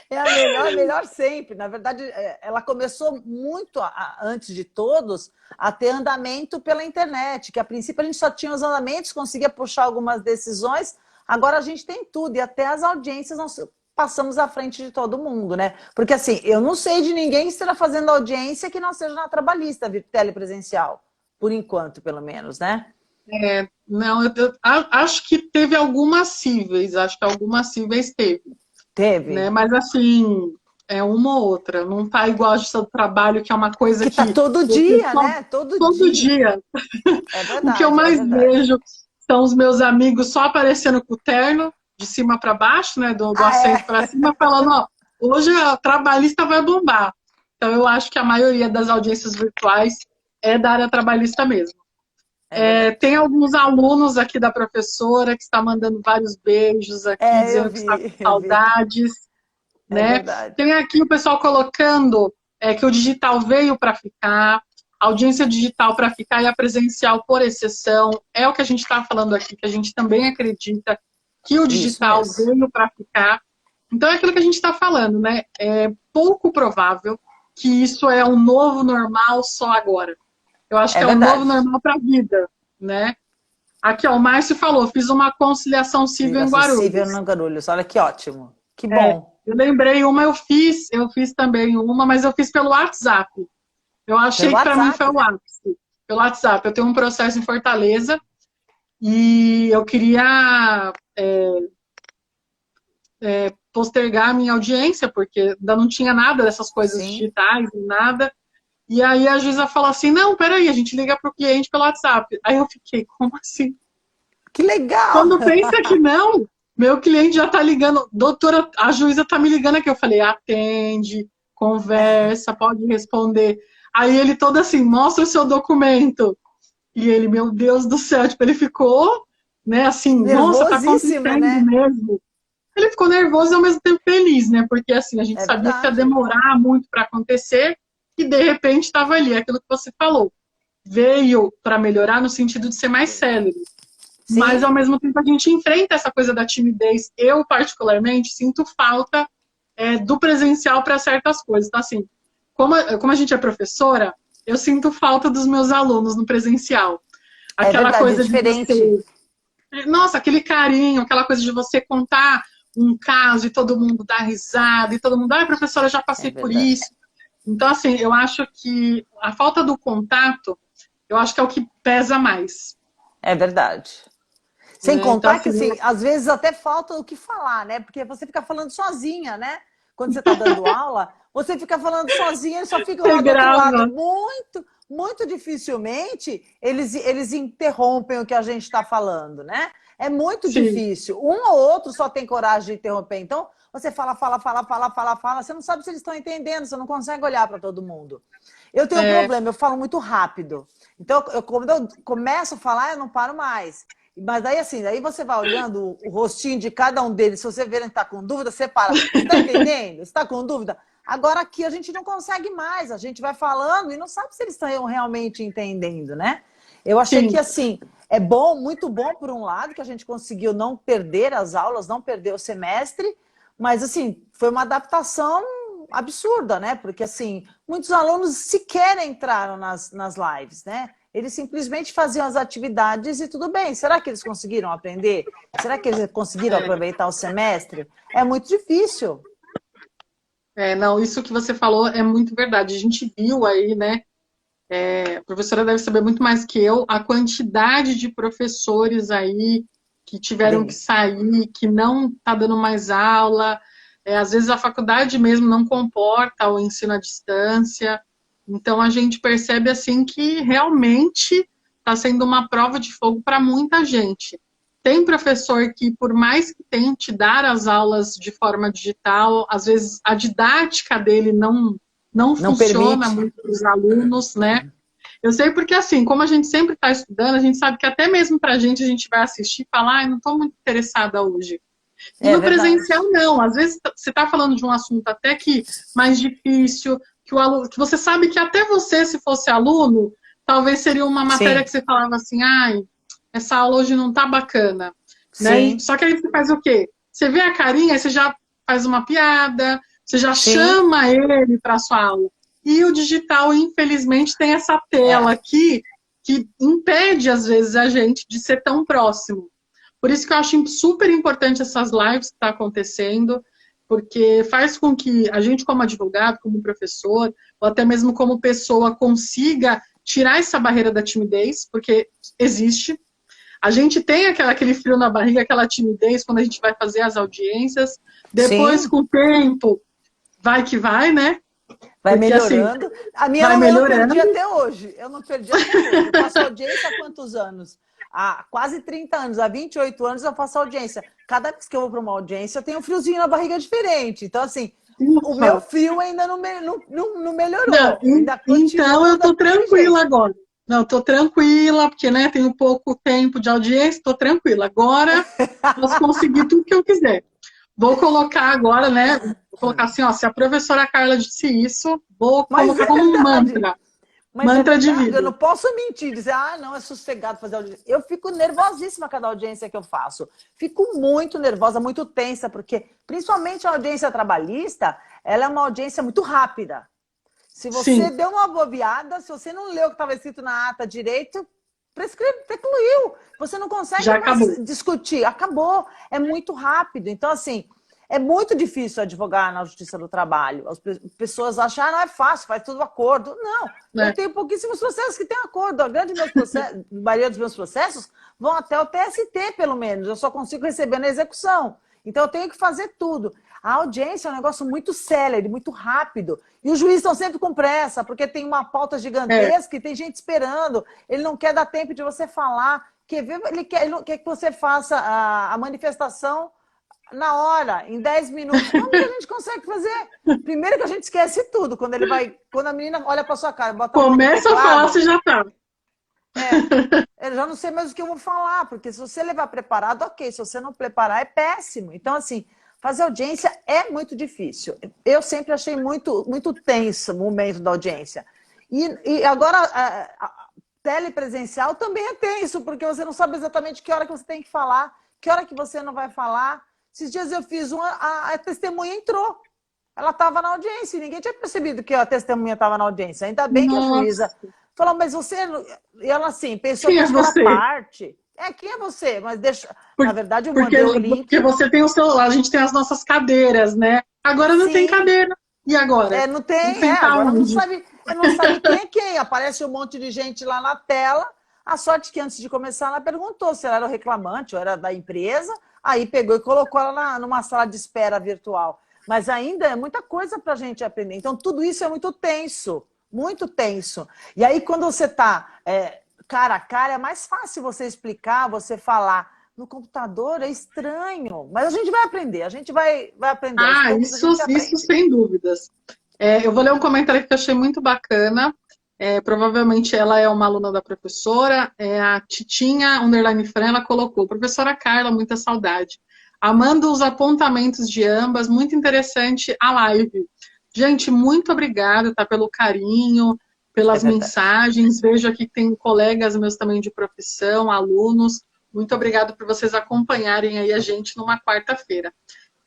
É a melhor sempre. Na verdade, ela começou muito antes de todos a ter andamento pela internet, que a princípio a gente só tinha os andamentos, conseguia puxar algumas decisões, agora a gente tem tudo, e até as audiências nós passamos à frente de todo mundo, né? Porque assim, eu não sei de ninguém que esteja fazendo audiência que não seja na trabalhista, telepresencial, por enquanto, pelo menos, né? Não, eu acho que teve algumas cíveis, acho que algumas cíveis teve. Teve. Né? Mas assim, é uma ou outra, não tá igual a Justiça do Trabalho, que é uma coisa que... tá todo dia, né? Todo dia. É verdade, o que eu mais vejo são os meus amigos só aparecendo com o terno, de cima para baixo, né? Do assento para cima, falando, ó, hoje a trabalhista vai bombar. Então eu acho que a maioria das audiências virtuais é da área trabalhista mesmo. Tem alguns alunos aqui da professora que está mandando vários beijos aqui, dizendo que está com saudades. Né? Tem aqui o pessoal colocando que o digital veio para ficar, a audiência digital para ficar e a presencial por exceção. É o que a gente está falando aqui, que a gente também acredita que o digital veio para ficar. Então é aquilo que a gente está falando, né? É pouco provável que isso é um novo normal só agora. Eu acho que é um novo normal para a vida, né? Aqui, ó, o Márcio falou, fiz uma conciliação civil em Guarulhos. Civil em Guarulhos, olha que ótimo, que bom. Eu lembrei uma, eu fiz também uma, mas eu fiz pelo WhatsApp. Eu achei que para mim foi o ápice. Pelo WhatsApp. Eu tenho um processo em Fortaleza e eu queria postergar a minha audiência, porque ainda não tinha nada dessas coisas digitais, nada. E aí a juíza falou assim, não, peraí, a gente liga para o cliente pelo WhatsApp. Aí eu fiquei, como assim? Que legal! Quando pensa que não, meu cliente já tá ligando, doutora, a juíza tá me ligando aqui. Eu falei, atende, conversa, pode responder. Aí ele todo assim, mostra o seu documento. E ele, meu Deus do céu, tipo, ele ficou, né, assim, nossa, tá acontecendo, né? Mesmo. Ele ficou nervoso e ao mesmo tempo feliz, né? Porque assim, a gente sabia que ia demorar muito para acontecer e de repente estava ali, aquilo que você falou. Veio para melhorar no sentido de ser mais célere. Sim. Mas, ao mesmo tempo, a gente enfrenta essa coisa da timidez. Eu, particularmente, sinto falta do presencial para certas coisas. Então, assim, como a gente é professora, eu sinto falta dos meus alunos no presencial. Aquela coisa diferente. De você... Nossa, aquele carinho, aquela coisa de você contar um caso e todo mundo dar risada, e todo mundo, ai, professora, já passei por isso. Então, assim, eu acho que a falta do contato, eu acho que é o que pesa mais. É verdade. Sem contar que, assim, às vezes até falta o que falar, né? Porque você fica falando sozinha, né? Quando você está dando aula, você fica falando sozinha, eles só ficam lá do outro lado. Muito dificilmente eles interrompem o que a gente está falando, né? É muito difícil. Um ou outro só tem coragem de interromper. Então, você fala, você não sabe se eles estão entendendo, você não consegue olhar para todo mundo. Eu tenho um problema, eu falo muito rápido. Então, quando eu começo a falar, eu não paro mais. Mas daí, assim, daí você vai olhando o rostinho de cada um deles, se você ver ele tá com dúvida, você para. Você está entendendo? Você está com dúvida? Agora aqui a gente não consegue mais, a gente vai falando e não sabe se eles estão realmente entendendo, né? Eu achei que, Sim. assim, é bom, muito bom por um lado, que a gente conseguiu não perder as aulas, não perder o semestre, mas, assim, foi uma adaptação absurda, né? Porque, assim, muitos alunos sequer entraram nas lives, né? Eles simplesmente faziam as atividades e tudo bem. Será que eles conseguiram aprender? Será que eles conseguiram aproveitar o semestre? É muito difícil. Não, isso que você falou é muito verdade. A gente viu aí, né? A professora deve saber muito mais que eu, a quantidade de professores aí que tiveram que Sim. sair, que não está dando mais aula. Às vezes a faculdade mesmo não comporta o ensino à distância. Então a gente percebe assim que realmente está sendo uma prova de fogo para muita gente. Tem professor que, por mais que tente dar as aulas de forma digital, às vezes a didática dele não Não funciona permite. muito para os alunos, né? Eu sei porque, assim, como a gente sempre está estudando, a gente sabe que até mesmo para a gente vai assistir e falar, não estou muito interessada hoje. E É no verdade. presencial, não. Às vezes você está falando de um assunto até que mais difícil, que o aluno, que você sabe que até você, se fosse aluno, talvez seria uma matéria Sim, que você falava assim, ai, essa aula hoje não tá bacana. Né? sim, Só que aí você faz o quê? Você vê a carinha, aí você já faz uma piada, você já sim. chama ele para a sua aula. E o digital, infelizmente, tem essa tela É. aqui que impede, às vezes, a gente de ser tão próximo. Por isso que eu acho super importante essas lives que estão acontecendo, porque faz com que a gente, como advogado, como professor, ou até mesmo como pessoa, consiga tirar essa barreira da timidez, porque existe. A gente tem aquele frio na barriga, aquela timidez quando a gente vai fazer as audiências. Depois, Sim, com o tempo, vai que vai, né? vai Porque assim, melhorando. A minha vai eu não perdi melhorando. até hoje. Eu não perdi até hoje. Eu faço audiência há quantos anos? Há quase 30 anos, há 28 anos eu faço audiência. Cada vez que eu vou para uma audiência, eu tenho um friozinho na barriga diferente. Então, assim, o meu Ufa. frio ainda não Não, melhorou. Ainda então continuo eu tô daquele tranquila jeito. agora. Não, tô tranquila, porque né, tenho pouco tempo de audiência, tô tranquila. Agora posso conseguir tudo que eu quiser. Vou colocar agora, né? Vou colocar assim, ó, se a professora Carla disse isso, vou Mas colocar é como um verdade. mantra, Mas é mantra de verdade, eu vida. não posso mentir, dizer, não, é sossegado fazer audiência. Eu fico nervosíssima cada audiência que eu faço. Fico muito nervosa, muito tensa, porque, principalmente a audiência trabalhista, ela é uma audiência muito rápida. Se você Sim, deu uma bobeada, se você não leu o que estava escrito na ata direito, precluiu. Você não consegue já mais acabou. discutir. Acabou. É muito rápido. Então, assim, é muito difícil advogar na Justiça do Trabalho. As pessoas acham, não é fácil, faz tudo acordo. Não, eu Né? tenho pouquíssimos processos que têm acordo. A grande meus processos, a maioria dos meus processos vão até o TST, pelo menos. Eu só consigo receber na execução. Então, eu tenho que fazer tudo. A audiência é um negócio muito célere, muito rápido. E os juízes estão sempre com pressa, porque tem uma pauta É, gigantesca e tem gente esperando. Ele não quer dar tempo de você falar. Ele não quer que você faça a manifestação na hora, em 10 minutos. Como que a gente consegue fazer? Primeiro que a gente esquece tudo. Quando a menina olha para sua cara, bota a mão no começa a falar, teclado, você já tá. é, eu já não sei mais o que eu vou falar, porque se você levar preparado, ok. Se você não preparar, é péssimo. Então, assim, fazer audiência é muito difícil. Eu sempre achei muito tenso o momento da audiência. E agora, telepresencial também é tenso, porque você não sabe exatamente que hora que você tem que falar, que hora que você não vai falar. Esses dias eu fiz a testemunha entrou. Ela estava na audiência e ninguém tinha percebido que a testemunha estava na audiência. Ainda bem que a juíza Nossa, falou, mas você... E ela, assim, pensou quem que é acho que era você? parte. Quem é você? Mas deixa... Por- Na verdade, eu Porque, mandei o link. porque você tem o celular, a gente tem as nossas cadeiras, né? Agora não tem Sim, cadeira. E agora? não Vou tem, sentar agora onde? não sabe quem é quem. Aparece um monte de gente lá na tela. A sorte que antes de começar ela perguntou se ela era o reclamante ou era da empresa. Aí pegou e colocou ela numa sala de espera virtual. Mas ainda é muita coisa para a gente aprender. Então tudo isso é muito tenso, muito tenso. E aí quando você está cara a cara, é mais fácil você explicar, você falar. No computador é estranho, mas a gente vai aprender, a gente vai aprender, aos Ah, poucos a isso, gente isso aprende. sem dúvidas. Eu vou ler um comentário que eu achei muito bacana. Provavelmente ela é uma aluna da professora, a Titinha Underline Fran, ela colocou, professora Carla, muita saudade. Amando os apontamentos de ambas, muito interessante a live. Gente, muito obrigada, tá, pelo carinho, É pelas verdade. mensagens. Vejo aqui que tem colegas meus também de profissão, alunos. Muito obrigado por vocês acompanharem aí a gente numa quarta-feira.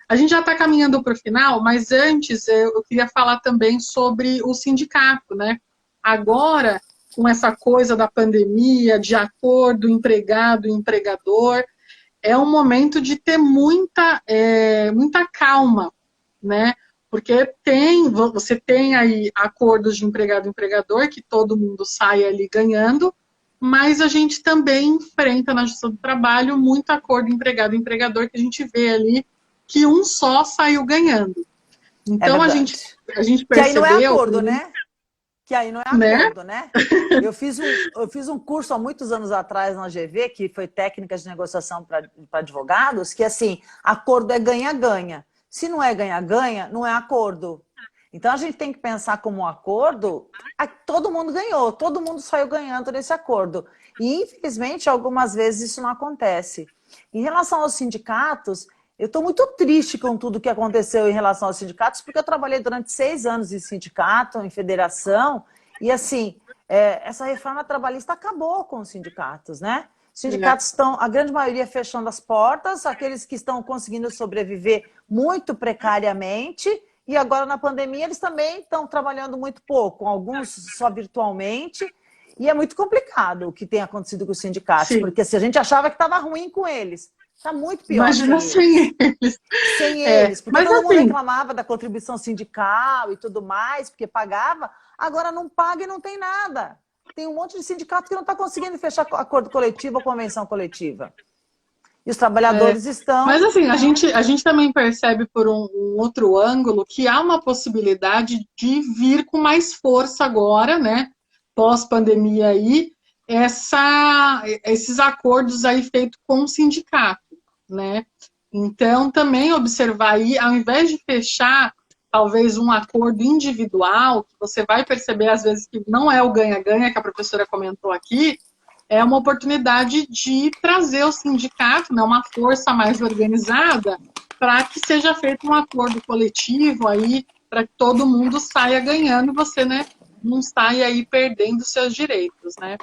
A gente já está caminhando para o final, mas antes eu queria falar também sobre o sindicato, né? Agora, com essa coisa da pandemia, de acordo empregado e empregador, é um momento de ter muita calma, né? Porque você tem aí acordos de empregado e empregador, que todo mundo sai ali ganhando, mas a gente também enfrenta na justiça do trabalho muito acordo empregado e empregador, que a gente vê ali que um só saiu ganhando. É Então verdade. a gente Que aí não é percebeu, acordo, né? Que aí não é né? acordo, né? Eu fiz um curso há muitos anos atrás na GV, que foi técnicas de negociação para advogados, que assim, acordo é ganha-ganha. Se não é ganha-ganha, não é acordo. Então a gente tem que pensar como um acordo, todo mundo ganhou, todo mundo saiu ganhando nesse acordo. E infelizmente, algumas vezes isso não acontece. Em relação aos sindicatos, eu estou muito triste com tudo que aconteceu em relação aos sindicatos, porque eu trabalhei durante 6 anos em sindicato, em federação, e assim, essa reforma trabalhista acabou com os sindicatos, né? Os sindicatos estão, a grande maioria, fechando as portas, aqueles que estão conseguindo sobreviver muito precariamente, e agora na pandemia eles também estão trabalhando muito pouco, alguns só virtualmente, e é muito complicado o que tem acontecido com os sindicatos, Sim, porque se a gente achava que estava ruim com eles, está muito pior imagina sem eles. sem eles. Sem eles, porque Mas todo mundo assim, reclamava da contribuição sindical e tudo mais, porque pagava, agora não paga e não tem nada. Tem um monte de sindicato que não está conseguindo fechar acordo coletivo ou convenção coletiva. E os trabalhadores mas estão... assim, a gente também percebe por um outro ângulo que há uma possibilidade de vir com mais força agora, né? Pós-pandemia aí, esses acordos aí feitos com o sindicato, né? Então, também observar aí, ao invés de fechar talvez um acordo individual, que você vai perceber às vezes que não é o ganha-ganha que a professora comentou aqui, é uma oportunidade de trazer o sindicato, né, uma força mais organizada, para que seja feito um acordo coletivo aí, para que todo mundo saia ganhando e você, né, não saia aí perdendo seus direitos, né?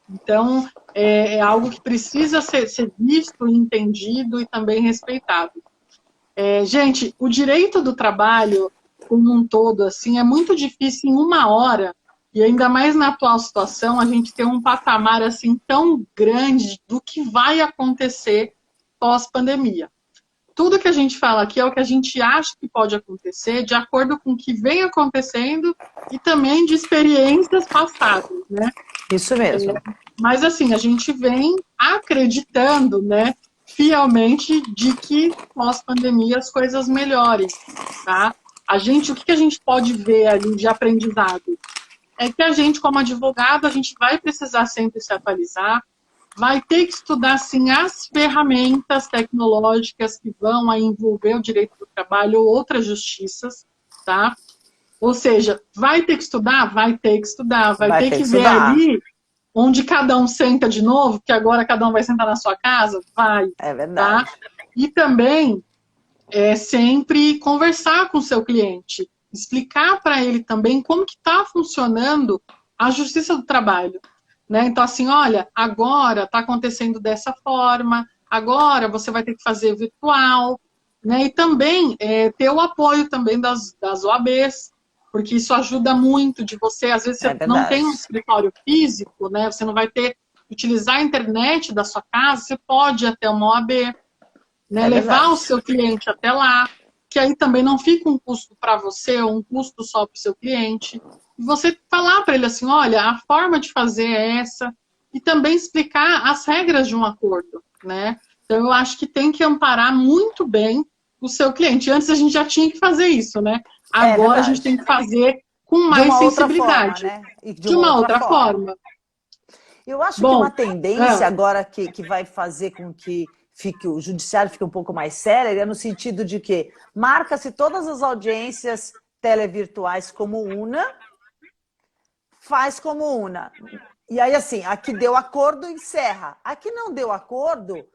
Então, é algo que precisa ser visto, entendido e também respeitado. Gente, o direito do trabalho, como um todo, assim, é muito difícil em uma hora, e ainda mais na atual situação, a gente ter um patamar assim tão grande do que vai acontecer pós-pandemia. Tudo que a gente fala aqui é o que a gente acha que pode acontecer, de acordo com o que vem acontecendo e também de experiências passadas, né? Isso mesmo. Mas assim, a gente vem acreditando, né, fielmente de que pós-pandemia as coisas melhorem, tá? O que a gente pode ver ali de aprendizado? É que a gente, como advogado, a gente vai precisar sempre se atualizar, vai ter que estudar, sim, as ferramentas tecnológicas que vão aí envolver o direito do trabalho ou outras justiças, tá? Ou seja, vai ter que estudar? Vai ter que estudar, vai Vai ter ter que que ver estudar. ali onde cada um senta de novo, que agora cada um vai sentar na sua casa, vai, É tá? verdade. E também sempre conversar com o seu cliente, explicar para ele também como que está funcionando a justiça do trabalho, né? Então, assim, olha, agora está acontecendo dessa forma, agora você vai ter que fazer virtual, né? E também ter o apoio também das OABs, porque isso ajuda muito de você, às vezes É você não tem um verdade. escritório físico, né? Você não vai ter utilizar a internet da sua casa, você pode ir até uma OAB, né, É levar o verdade. seu cliente até lá, que aí também não fica um custo para você ou um custo só para o seu cliente. E você falar para ele assim, olha, a forma de fazer é essa, e também explicar as regras de um acordo, né? Então eu acho que tem que amparar muito bem o seu cliente. Antes a gente já tinha que fazer isso, né? É Agora a gente tem verdade. que fazer com De mais uma outra forma, sensibilidade, né? E de de uma uma outra outra forma. forma. Eu acho que uma Bom, tendência agora que vai fazer com que o judiciário fique um pouco mais sério é no sentido de que marca-se todas as audiências televirtuais como una, faz como una. E aí, assim, aqui deu acordo, encerra. Aqui não deu acordo,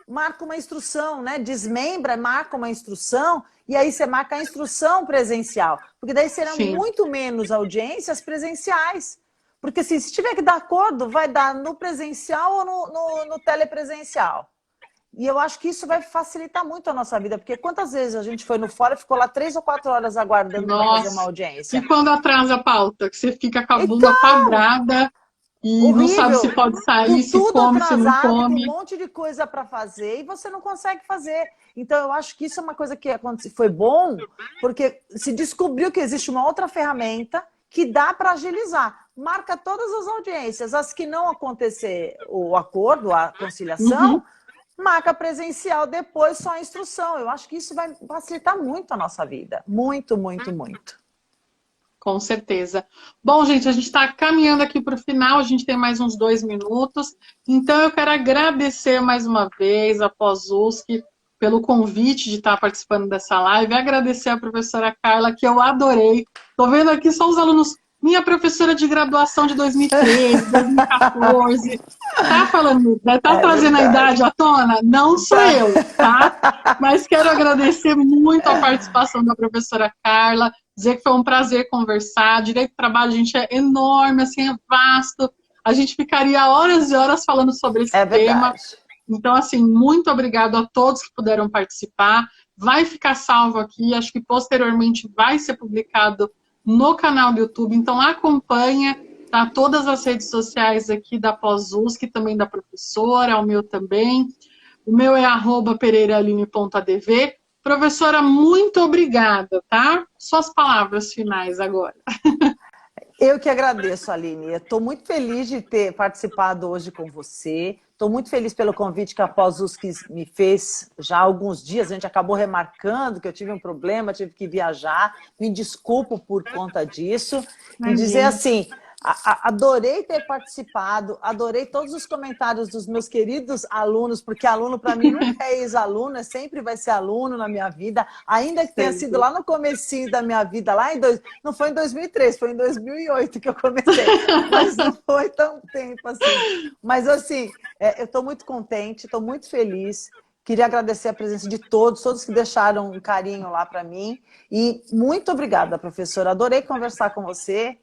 marca uma instrução, né? Desmembra, marca uma instrução, e aí você marca a instrução presencial. Porque daí serão Sim. muito menos audiências presenciais. Porque assim, se tiver que dar acordo, vai dar no presencial ou no telepresencial. E eu acho que isso vai facilitar muito a nossa vida, porque quantas vezes a gente foi no fórum e ficou lá 3 ou 4 horas aguardando para fazer uma audiência? E quando atrasa a pauta, que você fica com a bunda Então, quadrada e não sabe se horrível, pode sair, com se tudo come, se não atrasado, com um come. monte de coisa para fazer e você não consegue fazer. Então, eu acho que isso é uma coisa que foi bom, porque se descobriu que existe uma outra ferramenta que dá para agilizar. Marca todas as audiências, as que não acontecer o acordo, a conciliação, marca presencial, depois só a instrução. Eu acho que isso vai facilitar muito a nossa vida. Muito, muito, muito. Com certeza. Bom, gente, a gente está caminhando aqui para o final, a gente tem mais uns 2 minutos. Então, eu quero agradecer mais uma vez a Pós-USP pelo convite de estar participando dessa live. Agradecer a professora Carla, que eu adorei. Estou vendo aqui só os alunos. Minha professora de graduação de 2013, 2014. Tá falando, tá trazendo a idade à tona? Não sou eu, tá? Mas quero agradecer muito a participação da professora Carla, dizer que foi um prazer conversar. Direito do trabalho, gente, é enorme, assim, é vasto. A gente ficaria horas e horas falando sobre esse tema. Então, assim, muito obrigado a todos que puderam participar. Vai ficar salvo aqui, acho que posteriormente vai ser publicado no canal do YouTube, então acompanha, tá? Todas as redes sociais aqui da Pós-USP, também da professora, o meu também. O meu é @pereiraline.adv. Professora, muito obrigada, tá? Suas palavras finais agora. Eu que agradeço, Aline. Estou muito feliz de ter participado hoje com você. Estou muito feliz pelo convite que a Pós-USP me fez já há alguns dias. A gente acabou remarcando que eu tive um problema, tive que viajar. Me desculpo por conta disso. E dizer assim, adorei ter participado, adorei todos os comentários dos meus queridos alunos, porque aluno para mim nunca é ex-aluno, sempre vai ser aluno na minha vida, ainda que tenha sido lá no comecinho da minha vida, não foi em 2003, foi em 2008 que eu comecei, mas não foi tão tempo assim. Mas assim, eu estou muito contente, estou muito feliz. Queria agradecer a presença de todos que deixaram um carinho lá para mim. E muito obrigada, professora. Adorei conversar com você.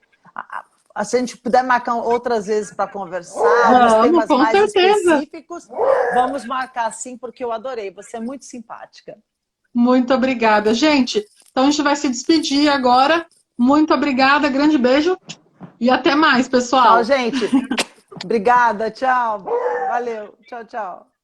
Se a gente puder marcar outras vezes para conversar, alguns temas mais específicos, vamos marcar sim, porque eu adorei. Você é muito simpática. Muito obrigada. Gente, então a gente vai se despedir agora. Muito obrigada, grande beijo e até mais, pessoal. Tchau, gente. Obrigada, tchau. Valeu. Tchau, tchau.